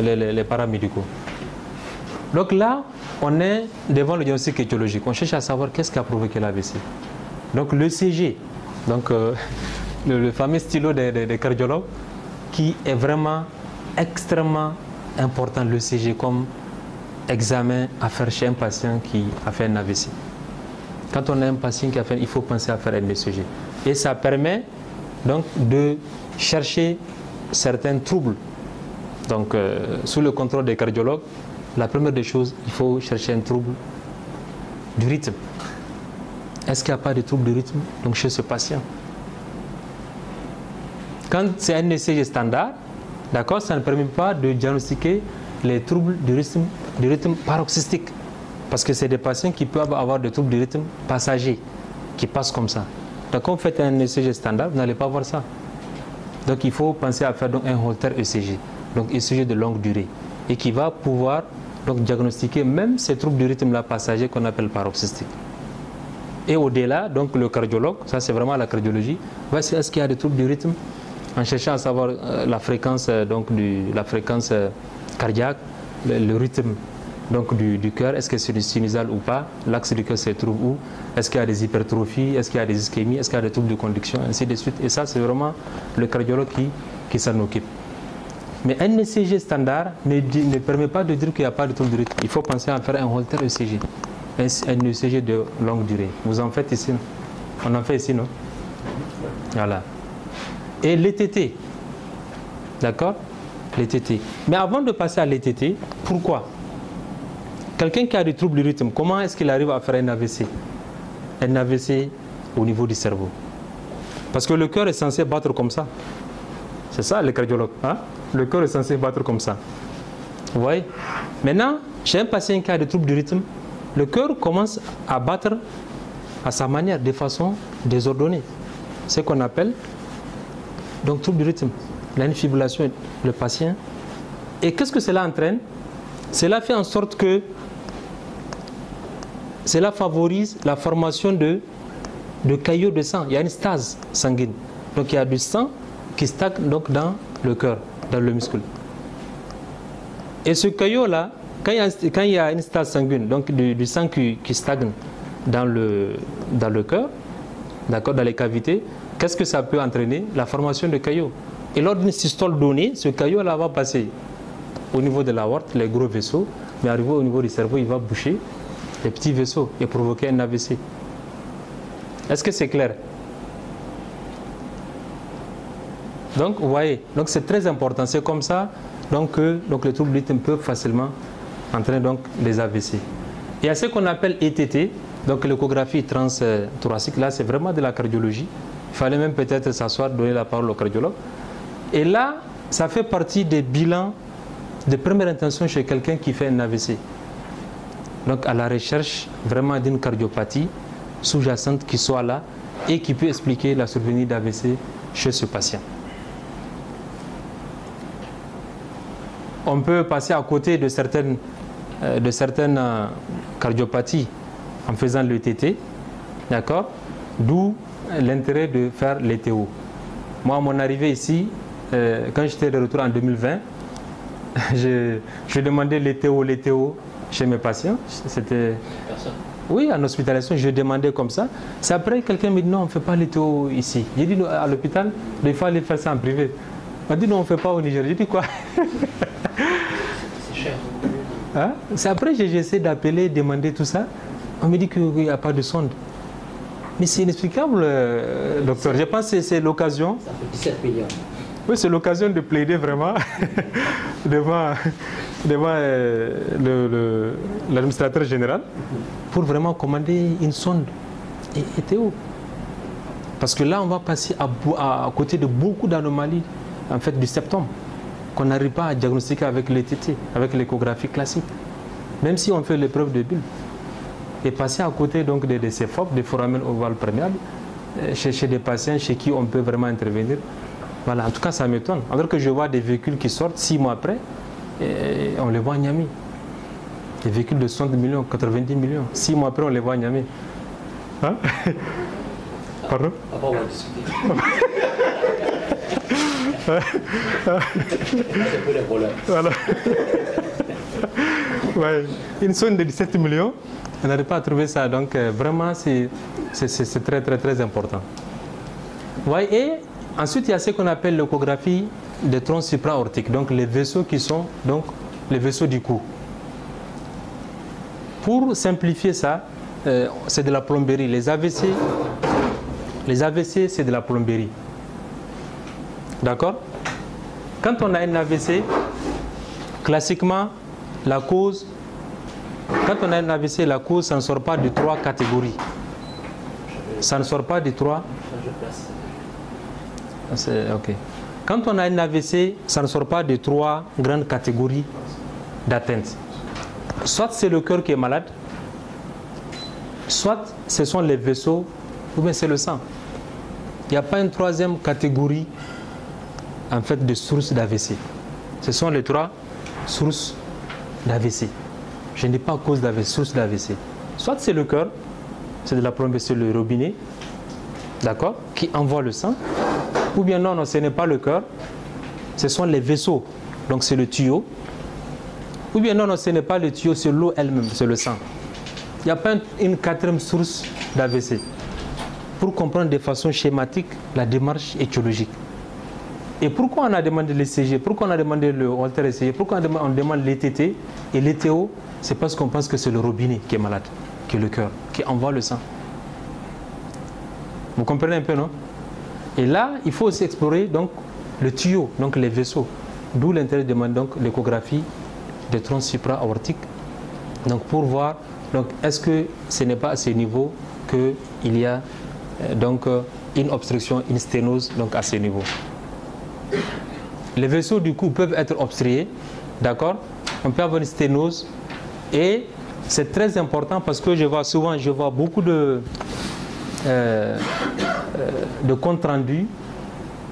les paramédicaux. Donc là, on est devant le diagnostic étiologique. On cherche à savoir qu'est-ce qui a provoqué l'AVC. Donc le CG, donc, le fameux stylo des cardiologues, qui est vraiment extrêmement important, le CG, comme examen à faire chez un patient qui a fait un AVC. Quand on a un patient qui a fait, il faut penser à faire un ECG. Et ça permet donc de chercher certains troubles. Donc, sous le contrôle des cardiologues, la première des choses, il faut chercher un trouble du rythme. Est-ce qu'il n'y a pas de trouble du rythme donc, chez ce patient? Quand c'est un ECG standard, d'accord, ça ne permet pas de diagnostiquer les troubles du rythme paroxystique. Parce que c'est des patients qui peuvent avoir des troubles du rythme passager, qui passent comme ça. Donc quand vous faites un ECG standard, vous n'allez pas voir ça. Donc il faut penser à faire donc, un Holter ECG, donc ECG de longue durée, et qui va pouvoir donc, diagnostiquer même ces troubles du rythme là passager qu'on appelle paroxystique. Et au-delà, donc le cardiologue, ça c'est vraiment la cardiologie, va essayer est-ce qu'il y a des troubles du rythme en cherchant à savoir la fréquence, cardiaque, le rythme donc, du cœur, est-ce que c'est sinusal ou pas, l'axe du cœur se trouve où, est-ce qu'il y a des hypertrophies, est-ce qu'il y a des ischémies, est-ce qu'il y a des troubles de conduction, ainsi de suite. Et ça, c'est vraiment le cardiologue qui s'en occupe. Mais un ECG standard ne permet pas de dire qu'il n'y a pas de trouble de rythme. Il faut penser à faire un Holter ECG, un ECG de longue durée. Vous en faites ici, non? On en fait ici, non? Voilà. Et l'ETT, d'accord? L'ETT. Mais avant de passer à l'ETT, pourquoi? Quelqu'un qui a des troubles du rythme, comment est-ce qu'il arrive à faire un AVC? Un AVC au niveau du cerveau. Parce que le cœur est censé battre comme ça. C'est ça, les cardiologues. Hein? Le cœur est censé battre comme ça. Vous voyez? Maintenant, chez un patient qui a des troubles du rythme, le cœur commence à battre à sa manière, de façon désordonnée. C'est ce qu'on appelle donc trouble du rythme. L'infibrillation, le patient. Et qu'est-ce que cela entraîne? Cela fait en sorte que cela favorise la formation de caillots de sang. Il y a une stase sanguine. Donc il y a du sang qui stagne donc dans le cœur, dans le muscle. Et ce caillot-là, quand il y a une stase sanguine, donc du sang qui stagne dans le cœur, d'accord, dans les cavités, qu'est-ce que ça peut entraîner? La formation de caillots. Et lors d'une systole donnée, ce caillot-là va passer au niveau de l'aorte, les gros vaisseaux, mais arrivé au niveau du cerveau, il va boucher les petits vaisseaux et provoquer un AVC. Est-ce que c'est clair? Donc, vous voyez, donc c'est très important. C'est comme ça donc, que les troubles du rythme peuvent facilement entraîner donc, des AVC. Il y a ce qu'on appelle ETT, donc l'échographie transthoracique. Là, c'est vraiment de la cardiologie. Il fallait même peut-être s'asseoir, donner la parole au cardiologue. Et là, ça fait partie des bilans de première intention chez quelqu'un qui fait un AVC. Donc à la recherche vraiment d'une cardiopathie sous-jacente qui soit là et qui peut expliquer la survenue d'AVC chez ce patient. On peut passer à côté de certaines cardiopathies en faisant le TT, d'accord? D'où l'intérêt de faire les TO. Moi, à mon arrivée ici, quand j'étais de retour en 2020, je demandais les TO chez mes patients. C'était... Oui, en hospitalisation, je demandais comme ça. C'est après quelqu'un me dit non, on ne fait pas les TO ici. J'ai dit à l'hôpital, il faut aller faire ça en privé. On m'a dit non, on ne fait pas au Niger. J'ai dit quoi? C'est cher. Hein? C'est après que j'ai essayé d'appeler, demander tout ça. On me dit qu'il n'y a pas de sonde. Mais c'est inexplicable, docteur. Je pense que c'est l'occasion. Ça fait 17 millions. Oui, c'est l'occasion de plaider vraiment devant l'administrateur général pour vraiment commander une sonde et TO. Parce que là, on va passer à côté de beaucoup d'anomalies en fait, du septum qu'on n'arrive pas à diagnostiquer avec les TT, avec l'échographie classique. même si on fait l'épreuve de bulle. Et passer à côté donc de ces FOP, des foramen ovales perméables, chez des patients chez qui on peut vraiment intervenir. Voilà, en tout cas, ça m'étonne. Alors que je vois des véhicules qui sortent 6 mois après, et on les voit à Niamey. Des véhicules de 60 millions, 90 millions. 6 mois après, on les voit à Niamey. Hein? Pardon? Après, on va discuter. C'est peu les problèmes. Voilà. Ouais. Une somme de 17 millions, on n'arrive pas à trouver ça. Donc, vraiment, c'est très, très, très important. Ouais, et ensuite, il y a ce qu'on appelle l'échographie des troncs supra-aortiques. Donc, les vaisseaux qui sont donc, les vaisseaux du cou. Pour simplifier ça, c'est de la plomberie. Les AVC, c'est de la plomberie. D'accord? Quand on a un AVC, classiquement, la cause, quand on a un AVC, la cause, ça ne sort pas de 3 catégories. Ça ne sort pas de 3. Ok. Quand on a un AVC, ça ne sort pas de 3 grandes catégories d'atteinte. Soit c'est le cœur qui est malade, soit ce sont les vaisseaux, ou bien c'est le sang. Il n'y a pas une 3e catégorie en fait de sources d'AVC. Ce sont les 3 sources d'AVC. Je ne dis pas cause d'AVC, source d'AVC. Soit c'est le cœur, c'est de la plomberie, c'est le robinet, d'accord, qui envoie le sang. Ou bien non, ce n'est pas le cœur, ce sont les vaisseaux, donc c'est le tuyau. Ou bien non, ce n'est pas le tuyau, c'est l'eau elle-même, c'est le sang. Il n'y a pas une 4e source d'AVC. Pour comprendre de façon schématique la démarche étiologique. Et pourquoi on a demandé l'ECG, pourquoi on a demandé le Holter ECG, pourquoi on demande l'ETT et l'ETO, c'est parce qu'on pense que c'est le robinet qui est malade, qui est le cœur, qui envoie le sang. Vous comprenez un peu, non? Et là, il faut aussi explorer donc, le tuyau, donc les vaisseaux. D'où l'intérêt de demander donc l'échographie des troncs supra-aortiques. Donc pour voir, donc est-ce que ce n'est pas à ce niveau qu'il y a donc une obstruction, une sténose donc à ce niveau. Les vaisseaux du cou peuvent être obstrués, d'accord? On peut avoir une sténose et c'est très important parce que je vois beaucoup de comptes rendus,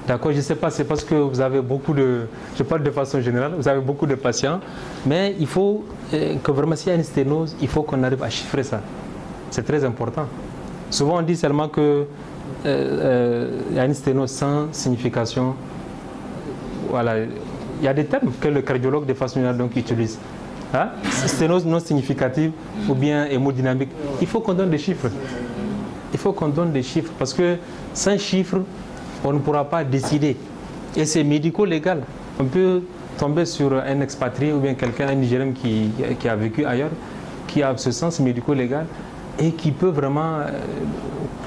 d'accord? Je ne sais pas, c'est parce que vous avez beaucoup de, je parle de façon générale, vous avez beaucoup de patients, mais il faut que vraiment s'il y a une sténose, il faut qu'on arrive à chiffrer ça. C'est très important. Souvent on dit seulement que il y a une sténose sans signification. Voilà, il y a des termes que le cardiologue de façon générale donc utilise. Hein? Sténose non significative ou bien hémodynamique. Il faut qu'on donne des chiffres. Il faut qu'on donne des chiffres parce que sans chiffres, on ne pourra pas décider. Et c'est médico-légal. On peut tomber sur un expatrié ou bien quelqu'un, un Nigérien qui a vécu ailleurs, qui a ce sens médico-légal et qui peut vraiment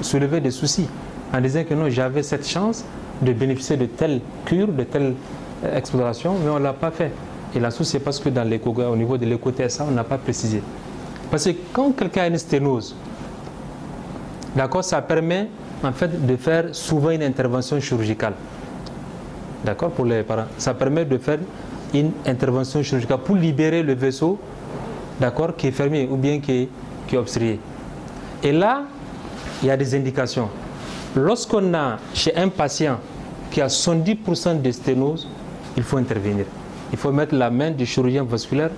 soulever des soucis en disant que non, j'avais cette chance de bénéficier de telle cure, de telle exploration, mais on ne l'a pas fait. Et la source, c'est parce que dans au niveau de l'écho-TSA, on n'a pas précisé. Parce que quand quelqu'un a une sténose, d'accord, ça permet en fait de faire souvent une intervention chirurgicale. D'accord, pour les parents. Ça permet de faire une intervention chirurgicale pour libérer le vaisseau, d'accord, qui est fermé ou bien qui est obstrué. Et là, il y a des indications. Lorsqu'on a chez un patient qui a 70% de sténose, il faut intervenir. Il faut mettre la main du chirurgien vasculaire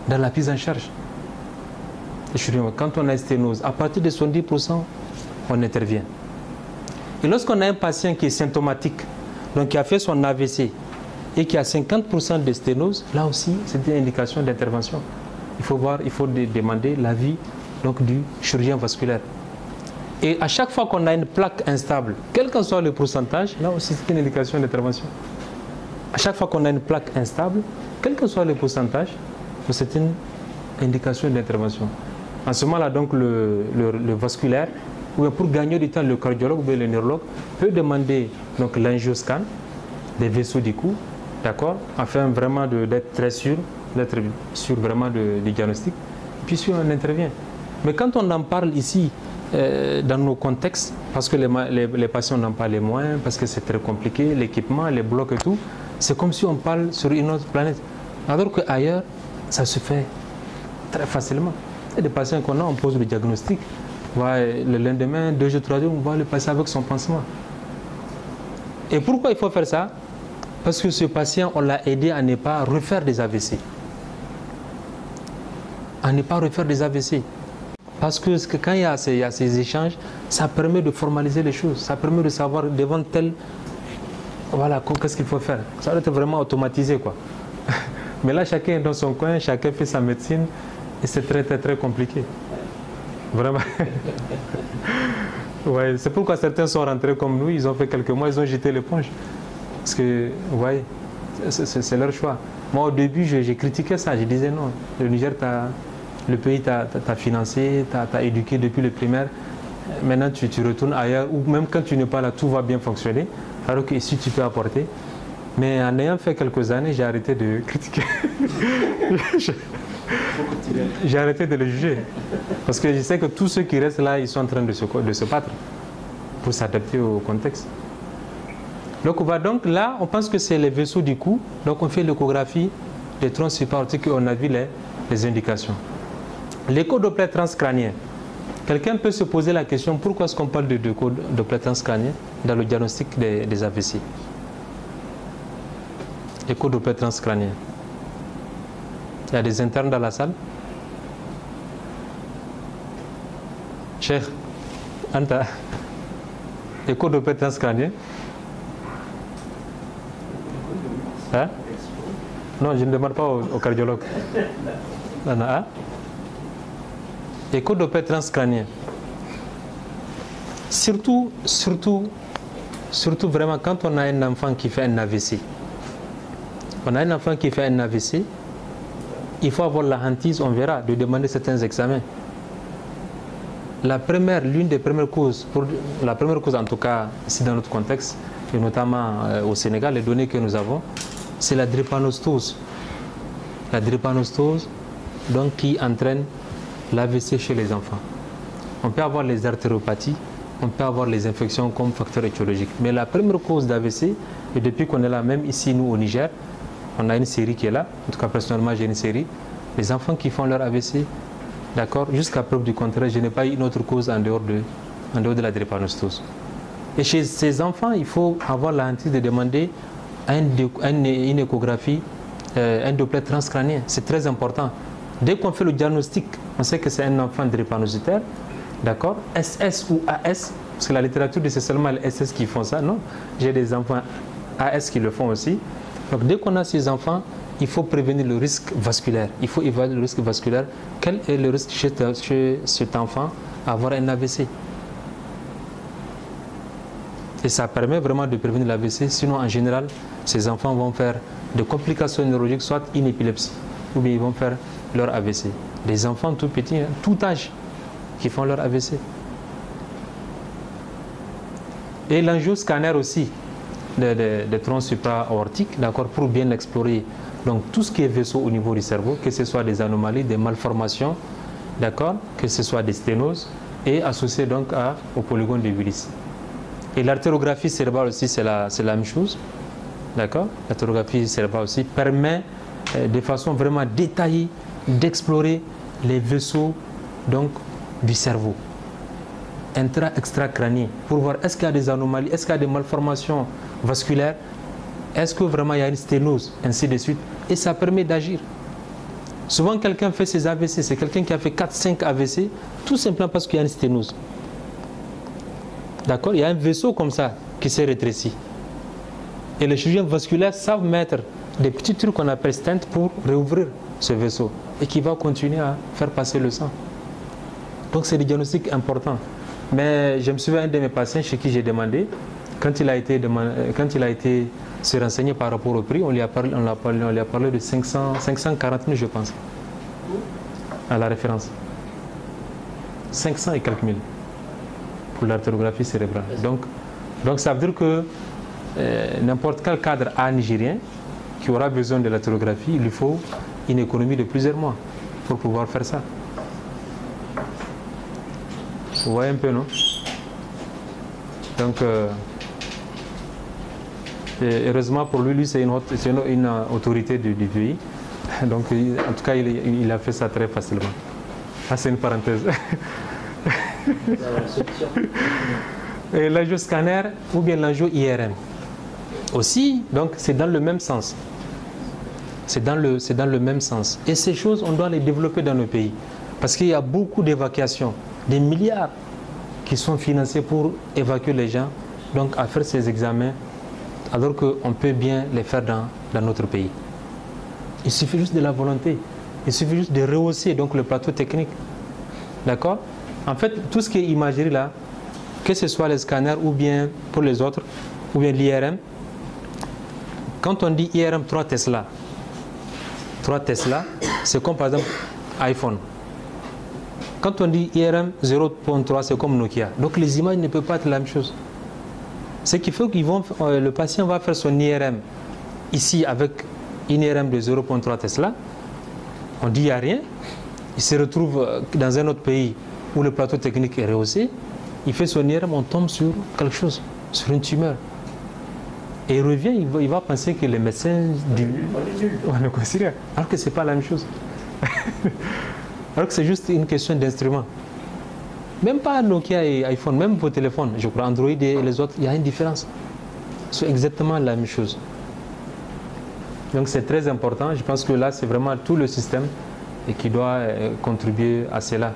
dans la prise en charge. Quand on a une sténose, à partir de 70%, on intervient. Et lorsqu'on a un patient qui est symptomatique, donc qui a fait son AVC et qui a 50% de sténose, là aussi, c'est une indication d'intervention. Il faut voir, il faut demander l'avis donc du chirurgien vasculaire. Et à chaque fois qu'on a une plaque instable, quel que soit le pourcentage, là aussi c'est une indication d'intervention. À chaque fois qu'on a une plaque instable, quel que soit le pourcentage, c'est une indication d'intervention. En ce moment-là, donc le vasculaire, ou pour gagner du temps, le cardiologue ou le neurologue peut demander l'angioscan des vaisseaux du cou, d'accord, afin vraiment d'être très sûr, d'être sûr vraiment du diagnostic, puis si on intervient. Mais quand on en parle ici, dans nos contextes, parce que les patients n'ont pas les moyens, parce que c'est très compliqué, l'équipement, les blocs et tout, c'est comme si on parle sur une autre planète. Alors qu'ailleurs, ça se fait très facilement. Il y a des patients qu'on a, on pose le diagnostic. Le lendemain, 2 jours, 3 jours, on va le passer avec son pansement. Et pourquoi il faut faire ça? Parce que ce patient, on l'a aidé à ne pas refaire des AVC. À ne pas refaire des AVC. Parce que quand il y a ces échanges, ça permet de formaliser les choses. Ça permet de savoir devant tel... Voilà, qu'est-ce qu'il faut faire. Ça doit être vraiment automatisé, quoi. Mais là, chacun est dans son coin, chacun fait sa médecine. Et c'est très, très, très compliqué. Vraiment. Ouais, c'est pourquoi certains sont rentrés comme nous, ils ont fait quelques mois, ils ont jeté l'éponge. Parce que, vous voyez, c'est leur choix. Moi, au début, j'ai critiqué ça. Je disais non, le Niger, le pays t'a financé, t'a éduqué depuis le primaire. Maintenant, tu retournes ailleurs, ou même quand tu n'es pas là, tout va bien fonctionner. Alors que ici, tu peux apporter. Mais en ayant fait quelques années, j'ai arrêté de critiquer. J'ai arrêté de le juger. Parce que je sais que tous ceux qui restent là, ils sont en train de se battre pour s'adapter au contexte. Donc là, on pense que c'est les vaisseaux du cou. Donc on fait l'échographie des troncs supraortiques et on a vu les indications. L'écho-doppler transcrânien. Quelqu'un peut se poser la question, pourquoi est-ce qu'on parle de l'écho-doppler transcrânien dans le diagnostic des AVC? L'écho-doppler transcrânien. Il y a des internes dans la salle. Cher, Anta, écho-doppler transcrânien. Hein? Non, je ne demande pas au cardiologue. Non, non, hein? Écho-doppler transcrânien. Surtout vraiment quand on a un enfant qui fait un AVC. On a un enfant qui fait un AVC, il faut avoir la hantise, on verra, de demander certains examens. L'une des premières causes, la première cause en tout cas ici dans notre contexte, et notamment au Sénégal, les données que nous avons, c'est la drépanocytose. La drépanocytose, donc qui entraîne l'AVC chez les enfants. On peut avoir les artériopathies, on peut avoir les infections comme facteur étiologique. Mais la première cause d'AVC, et depuis qu'on est là, même ici nous au Niger, on a une série qui est là, en tout cas personnellement j'ai une série, les enfants qui font leur AVC, d'accord, jusqu'à preuve du contraire, je n'ai pas eu une autre cause en dehors de la drépanocytose. Et chez ces enfants, il faut avoir la hantise de demander une échographie, un doppler transcrânien, c'est très important. Dès qu'on fait le diagnostic, on sait que c'est un enfant drépanocytaire, d'accord, SS ou AS, parce que la littérature dit c'est seulement les SS qui font ça, non, j'ai des enfants AS qui le font aussi. Donc dès qu'on a ces enfants, il faut prévenir le risque vasculaire. Il faut évaluer le risque vasculaire. Quel est le risque chez cet enfant d'avoir un AVC? Et ça permet vraiment de prévenir l'AVC. Sinon, en général, ces enfants vont faire des complications neurologiques, soit une épilepsie, ou bien ils vont faire leur AVC. Des enfants tout petits, tout âge, qui font leur AVC. Et l'angioscanner aussi, des troncs supra-aortiques, d'accord, pour bien explorer donc tout ce qui est vaisseau au niveau du cerveau, que ce soit des anomalies, des malformations, d'accord, que ce soit des sténoses, et associé donc au polygone de Willis. Et l'artérographie cérébrale aussi, c'est la même chose, d'accord. L'artérographie cérébrale aussi permet de façon vraiment détaillée d'explorer les vaisseaux donc du cerveau, intra-extracrânien, pour voir est-ce qu'il y a des anomalies, est-ce qu'il y a des malformations vasculaires, est-ce que vraiment il y a une sténose, ainsi de suite. Et ça permet d'agir. Souvent, quelqu'un fait ses AVC, c'est quelqu'un qui a fait 4-5 AVC, tout simplement parce qu'il y a une sténose. D'accord? Il y a un vaisseau comme ça qui s'est rétréci. Et les chirurgiens vasculaires savent mettre des petits trucs qu'on appelle stent pour réouvrir ce vaisseau et qui va continuer à faire passer le sang. Donc c'est des diagnostics importants. Mais je me souviens un de mes patients chez qui j'ai demandé, quand il a été se renseigner par rapport au prix, on lui a parlé de 540 000, je pense, à la référence. 500 et quelques mille pour l'artérographie cérébrale. Donc ça veut dire que n'importe quel cadre nigérien qui aura besoin de l'artérographie, il lui faut une économie de plusieurs mois pour pouvoir faire ça. Vous voyez un peu, non? Donc, heureusement pour lui, c'est une autorité du pays. Donc, en tout cas, il a fait ça très facilement. Ah, c'est une parenthèse. Et l'angioscanner ou bien l'angio-IRM. Aussi, donc, c'est dans le même sens. C'est dans le même sens. Et ces choses, on doit les développer dans nos pays. Parce qu'il y a beaucoup d'évacuations, des milliards qui sont financés pour évacuer les gens, donc à faire ces examens, alors qu'on peut bien les faire dans notre pays. Il suffit juste de la volonté. Il suffit juste de rehausser donc, le plateau technique. D'accord? En fait, tout ce qui est imagerie là, que ce soit les scanners ou bien pour les autres, ou bien l'IRM, quand on dit IRM 3 Tesla, c'est comme par exemple iPhone. Quand on dit IRM 0.3, c'est comme Nokia. Donc les images ne peuvent pas être la même chose. Ce qui fait que le patient va faire son IRM ici avec une IRM de 0.3 Tesla. On dit il n'y a rien. Il se retrouve dans un autre pays où le plateau technique est rehaussé. Il fait son IRM, on tombe sur quelque chose, sur une tumeur. Et il revient, il va penser que les médecins on le considère. Alors que ce n'est pas la même chose. Alors que c'est juste une question d'instrument. Même pas Nokia et iPhone, même vos téléphones, je crois, Android et les autres, il y a une différence. C'est exactement la même chose. Donc c'est très important. Je pense que là, c'est vraiment tout le système qui doit contribuer à cela.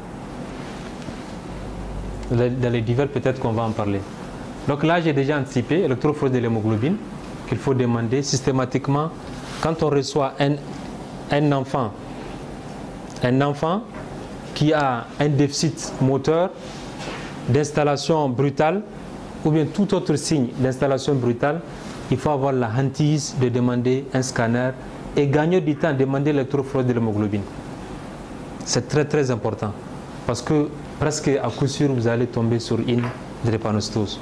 Dans les divers, peut-être qu'on va en parler. Donc là, j'ai déjà anticipé électrophorèse de l'hémoglobine qu'il faut demander systématiquement quand on reçoit un enfant qui a un déficit moteur d'installation brutale ou bien tout autre signe d'installation brutale, il faut avoir la hantise de demander un scanner et gagner du temps à demander l'électrophorèse de l'hémoglobine. C'est très très important parce que presque à coup sûr vous allez tomber sur une drépanocytose.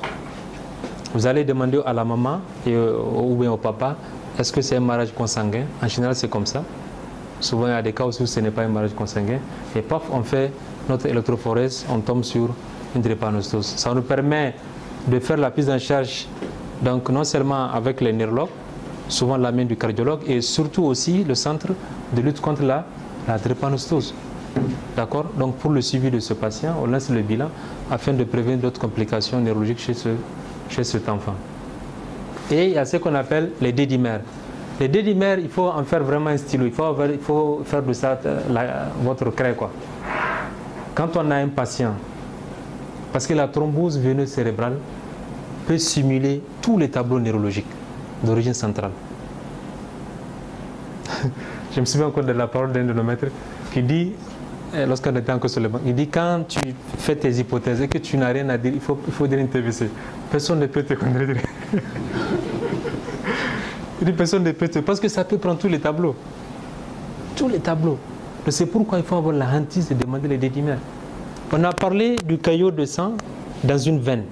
Vous allez demander à la maman ou bien au papa, est-ce que c'est un mariage consanguin? En général c'est comme ça. Souvent il y a des cas où ce n'est pas un mariage consanguin. Et paf, on fait notre électrophorèse, on tombe sur une drépanocytose. Ça nous permet de faire la prise en charge, donc non seulement avec les neurologues, souvent la main du cardiologue, et surtout aussi le centre de lutte contre la drépanocytose. D'accord? Donc pour le suivi de ce patient, on lance le bilan afin de prévenir d'autres complications neurologiques chez cet enfant. Et il y a ce qu'on appelle les dédimères. Les dédimères, il faut en faire vraiment un stylo. Il faut faire de ça votre craie, quoi. Quand on a un patient, parce que la thrombose veineuse cérébrale peut simuler tous les tableaux neurologiques d'origine centrale. Je me souviens encore de la parole d'un de nos maîtres qui dit, lorsqu'on était encore sur le banc, il dit quand tu fais tes hypothèses et que tu n'as rien à dire, il faut dire une TVC. Personne ne peut te contredire. Il dit personne ne peut te... Parce que ça peut prendre tous les tableaux. Tous les tableaux. C'est pourquoi il faut avoir la hantise de demander les dédimères. On a parlé du caillot de sang dans une veine.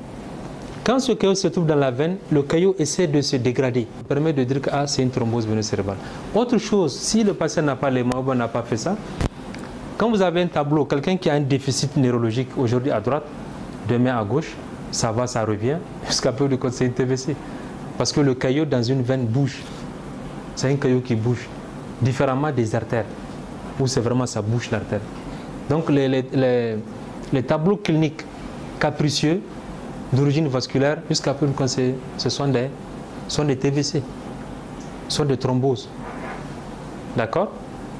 Quand ce caillot se trouve dans la veine, le caillot essaie de se dégrader. Ça permet de dire que c'est une thrombose veineuse cérébrale. Autre chose, si le patient n'a pas les moyens, n'a pas fait ça, quand vous avez un tableau, quelqu'un qui a un déficit neurologique aujourd'hui à droite, demain à gauche, ça va, ça revient, jusqu'à peu de c'est une TVC. Parce que le caillot dans une veine bouge. C'est un caillot qui bouge, différemment des artères, où c'est vraiment ça bouge l'artère. Donc les tableaux cliniques capricieux d'origine vasculaire, jusqu'à peu quand ce sont des TVC, sont des thromboses. D'accord?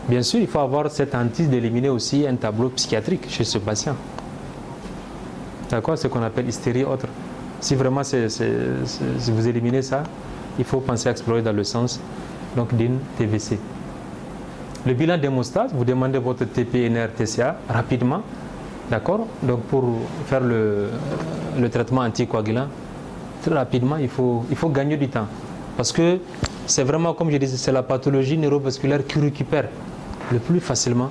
Bien sûr, il faut avoir cette hantise d'éliminer aussi un tableau psychiatrique chez ce patient. D'accord? Ce qu'on appelle hystérie autre. Si vraiment si vous éliminez ça, il faut penser à explorer dans le sens d'une TVC. Le bilan d'hémostase, vous demandez votre TPNR-TCA rapidement, d'accord? Donc pour faire le traitement anticoagulant, très rapidement, il faut gagner du temps. Parce que c'est vraiment, comme je disais, c'est la pathologie neurovasculaire qui récupère le plus facilement.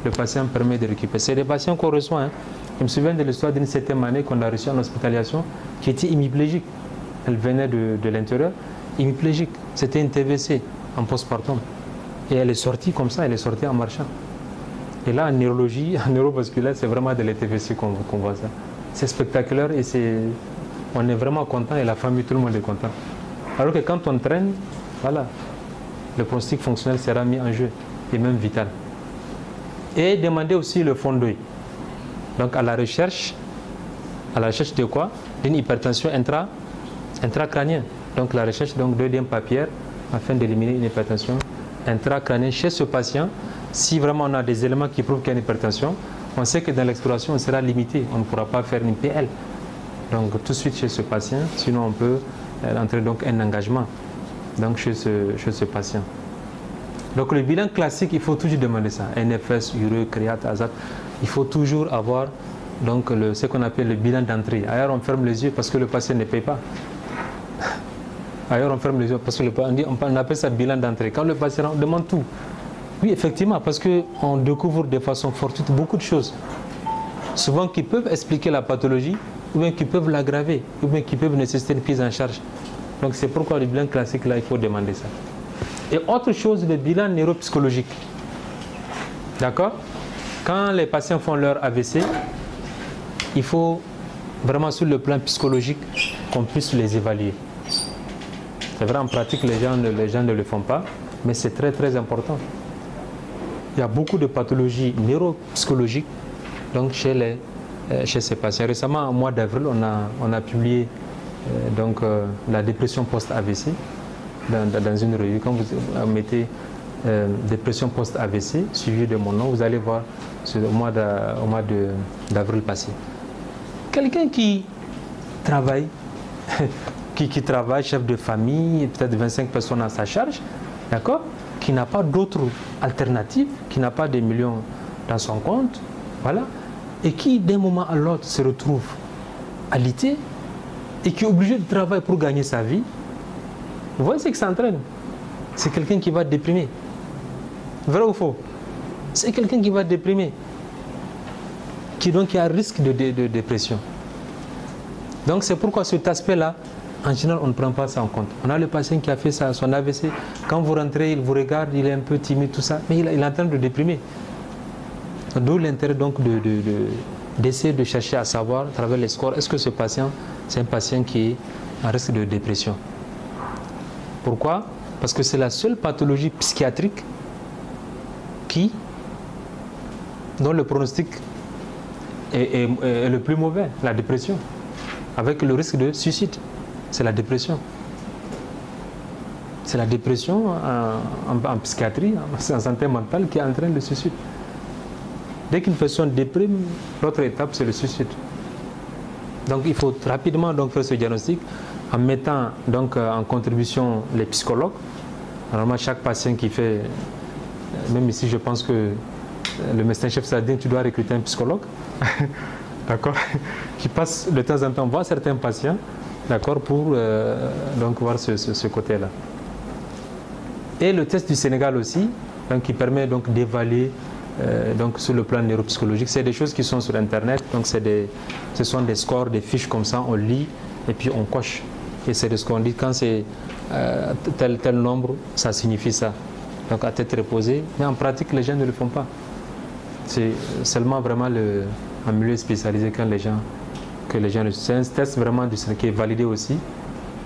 Le patient permet de récupérer. C'est des patients qu'on reçoit. Hein. Je me souviens de l'histoire d'une 7e année qu'on a reçue en hospitalisation qui était hémiplégique. Elle venait de l'intérieur, hémiplégique. C'était une TVC en postpartum. Et elle est sortie comme ça, elle est sortie en marchant. Et là, en neurologie, en neurovasculaire, c'est vraiment de la TVC qu'on voit ça. C'est spectaculaire et on est vraiment content et la famille, tout le monde est content. Alors que quand on traîne, voilà, le pronostic fonctionnel sera mis en jeu. et même vitale. Et demander aussi le fond d'œil. Donc à la recherche de quoi? D'une hypertension intracrânienne. Donc la recherche d'œdème papillaire afin d'éliminer une hypertension intracrânienne chez ce patient. Si vraiment on a des éléments qui prouvent qu'il y a une hypertension, on sait que dans l'exploration on sera limité, on ne pourra pas faire une PL. Donc tout de suite chez ce patient, sinon on peut entrer donc un engagement donc chez ce patient. Donc le bilan classique, il faut toujours demander ça, NFS, urée, créate, azate, il faut toujours avoir donc ce qu'on appelle le bilan d'entrée. Ailleurs on ferme les yeux parce que le patient ne paye pas. Ailleurs on ferme les yeux parce que on appelle ça bilan d'entrée. Quand le patient demande tout, oui effectivement, parce qu'on découvre de façon fortuite beaucoup de choses, souvent qui peuvent expliquer la pathologie, ou bien qui peuvent l'aggraver, ou bien qui peuvent nécessiter une prise en charge. Donc c'est pourquoi le bilan classique là, il faut demander ça. Et autre chose, le bilan neuropsychologique. D'accord? Quand les patients font leur AVC, il faut vraiment sur le plan psychologique qu'on puisse les évaluer. C'est vrai, en pratique, les gens ne le font pas, mais c'est très très important. Il y a beaucoup de pathologies neuropsychologiques donc chez ces patients. Récemment, au mois d'avril, on a publié la dépression post-AVC dans une revue. Quand vous mettez dépression post-AVC, suivi de mon nom, vous allez voir au mois d'avril passé. Quelqu'un qui travaille, qui travaille, chef de famille, peut-être 25 personnes à sa charge, d'accord, qui n'a pas d'autres alternatives, qui n'a pas des millions dans son compte, voilà, et qui d'un moment à l'autre se retrouve alité et qui est obligé de travailler pour gagner sa vie, vous voyez ce qui s'entraîne. C'est quelqu'un qui va déprimer. Vrai ou faux? C'est quelqu'un qui va déprimer, qui a un risque de dépression. Donc c'est pourquoi cet aspect-là, en général, on ne prend pas ça en compte. On a le patient qui a fait son AVC. Quand vous rentrez, il vous regarde, il est un peu timide, tout ça, mais il est en train de déprimer. D'où l'intérêt donc d'essayer de chercher à savoir, à travers les scores, est-ce que ce patient, c'est un patient qui est en risque de dépression. Pourquoi? Parce que c'est la seule pathologie psychiatrique dont le pronostic est le plus mauvais, la dépression, avec le risque de suicide. C'est la dépression. C'est la dépression en psychiatrie, en santé mentale, qui entraîne le suicide. Dès qu'une personne déprime, l'autre étape, c'est le suicide. Donc il faut rapidement faire ce diagnostic en mettant donc en contribution les psychologues. Normalement, chaque patient qui fait, même ici, je pense que le médecin-chef Sadine, tu dois recruter un psychologue, d'accord, qui passe de temps en temps voir certains patients, d'accord, pour voir ce côté-là. Et le test du Sénégal aussi, donc, qui permet donc d'évaluer sur le plan neuropsychologique, c'est des choses qui sont sur Internet, donc ce sont des scores, des fiches comme ça, on lit et puis on coche. Et c'est de ce qu'on dit, quand c'est tel nombre, ça signifie ça. Donc à tête reposée, mais en pratique, les gens ne le font pas. C'est seulement vraiment en milieu spécialisé que les gens le... C'est un test vraiment qui est validé aussi,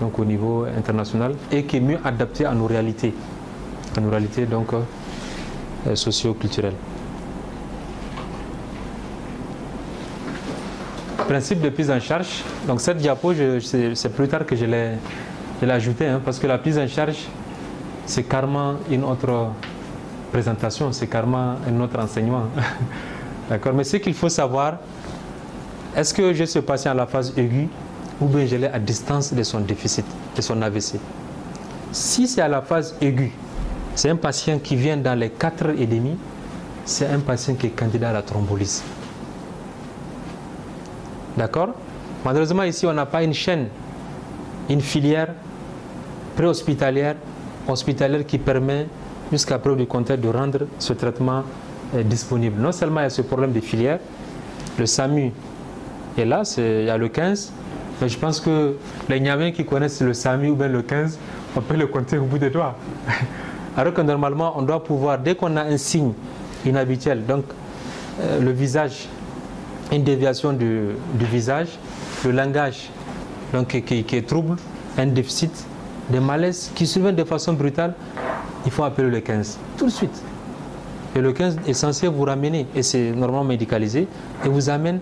donc au niveau international, et qui est mieux adapté à nos réalités donc socio-culturelles. Principe de prise en charge. Donc cette diapo, c'est plus tard que je l'ai ajoutée, parce que la prise en charge, c'est carrément une autre présentation, c'est carrément un autre enseignement. D'accord? Mais ce qu'il faut savoir, est-ce que j'ai ce patient à la phase aiguë ou bien je l'ai à distance de son déficit, de son AVC? Si c'est à la phase aiguë, c'est un patient qui vient dans les 4h30, c'est un patient qui est candidat à la thrombolyse. D'accord? Malheureusement, ici, on n'a pas une chaîne, une filière préhospitalière, hospitalière qui permet, jusqu'à preuve du contraire, de rendre ce traitement disponible. Non seulement il y a ce problème de filière, le SAMU est là, il y a le 15, mais je pense que les Niamiens qui connaissent le SAMU ou bien le 15, on peut le compter au bout des doigts. Alors que normalement, on doit pouvoir, dès qu'on a un signe inhabituel, donc le visage, une déviation du visage, le langage donc, qui est trouble, un déficit, des malaises qui surviennent de façon brutale, il faut appeler le 15 tout de suite. Et le 15 est censé vous ramener, et c'est normalement médicalisé, et vous amène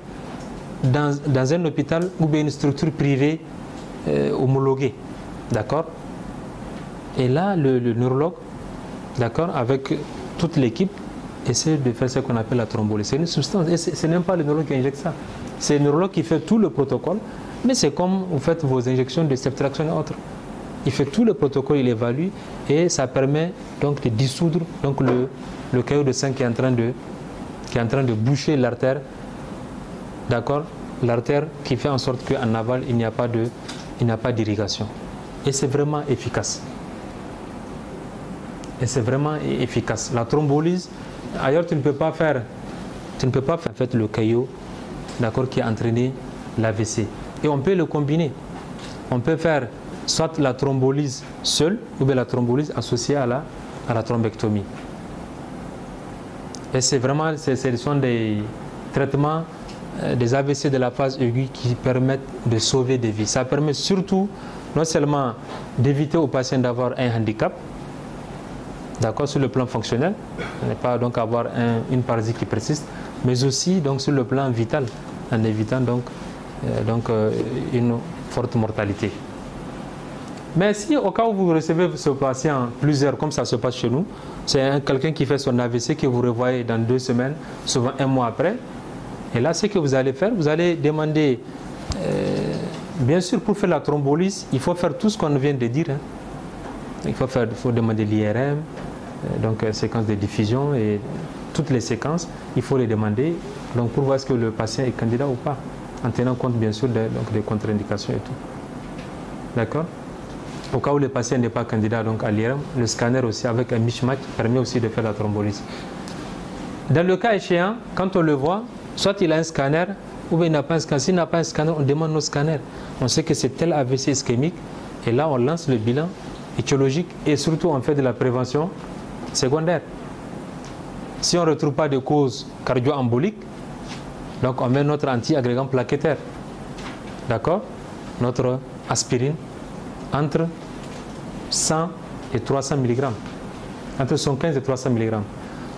dans un hôpital ou bien une structure privée homologuée. D'accord? Et là, le neurologue, d'accord, avec toute l'équipe, essaie de faire ce qu'on appelle la thrombolyse. C'est une substance, et ce n'est même pas le neurologue qui injecte ça. C'est le neurologue qui fait tout le protocole, mais c'est comme vous faites vos injections de ceftriaxone et autres. Il fait tout le protocole, il évalue, et ça permet donc de dissoudre donc le caillot de sang qui est en train de boucher l'artère, d'accord, l'artère qui fait en sorte qu'en aval il n'y a pas d'irrigation. Et c'est vraiment efficace. Et c'est vraiment efficace. La thrombolyse, ailleurs tu ne peux pas faire en fait le caillot, d'accord, qui a entraîné l'AVC. Et on peut le combiner. On peut faire soit la thrombolyse seule ou bien la thrombolyse associée à la thrombectomie. Et c'est vraiment, ce sont des traitements des AVC de la phase aiguë qui permettent de sauver des vies. Ça permet surtout non seulement d'éviter aux patients d'avoir un handicap, d'accord, sur le plan fonctionnel, ne pas donc avoir une paralysie qui persiste, mais aussi donc sur le plan vital, en évitant donc une forte mortalité. Mais si au cas où vous recevez ce patient plusieurs, comme ça se passe chez nous, c'est quelqu'un qui fait son AVC que vous revoyez dans 2 semaines, souvent 1 mois après, et là ce que vous allez faire, vous allez demander, bien sûr pour faire la thrombolyse, il faut faire tout ce qu'on vient de dire, hein. Il faut demander l'IRM, donc séquence de diffusion et toutes les séquences, il faut les demander donc pour voir est-ce que le patient est candidat ou pas, en tenant compte bien sûr des contre-indications et tout. D'accord? Au cas où le patient n'est pas candidat donc à l'IRM, le scanner aussi avec un mismatch permet aussi de faire la thrombolyse. Dans le cas échéant, quand on le voit, soit il a un scanner ou bien il n'a pas un scanner. S'il n'a pas un scanner, on demande nos scanners. On sait que c'est tel AVC ischémique et là on lance le bilan étiologique et surtout on fait de la prévention secondaire. Si on ne retrouve pas de cause cardio-embolique, donc on met notre anti-agrégant plaquettaire, d'accord, notre aspirine entre 100 et 300 mg, entre 115 et 300 mg.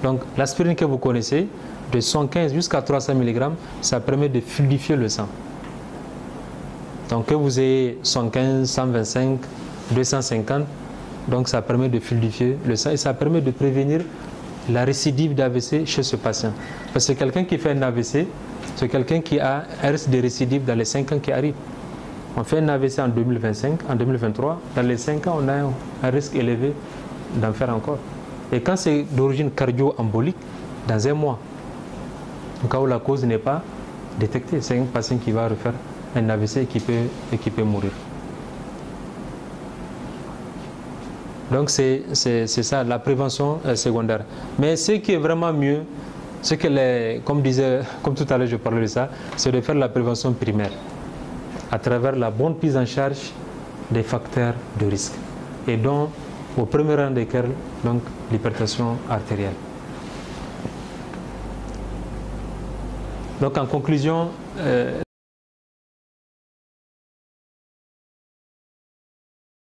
Donc l'aspirine que vous connaissez, de 115 jusqu'à 300 mg, ça permet de fluidifier le sang. Donc que vous ayez 115, 125, 250, donc ça permet de fluidifier le sang et ça permet de prévenir la récidive d'AVC chez ce patient. Parce que quelqu'un qui fait un AVC, c'est quelqu'un qui a un risque de récidive dans les 5 ans qui arrivent. On fait un AVC en 2025, en 2023, dans les 5 ans, on a un risque élevé d'en faire encore. Et quand c'est d'origine cardio-embolique, dans 1 mois, au cas où la cause n'est pas détectée, c'est un patient qui va refaire un AVC et qui peut mourir. Donc c'est ça, la prévention secondaire. Mais ce qui est vraiment mieux, c'est que, comme tout à l'heure je parlais de ça, c'est de faire la prévention primaire à travers la bonne prise en charge des facteurs de risque. Et donc, au premier rang desquels, donc l'hypertension artérielle. Donc en conclusion,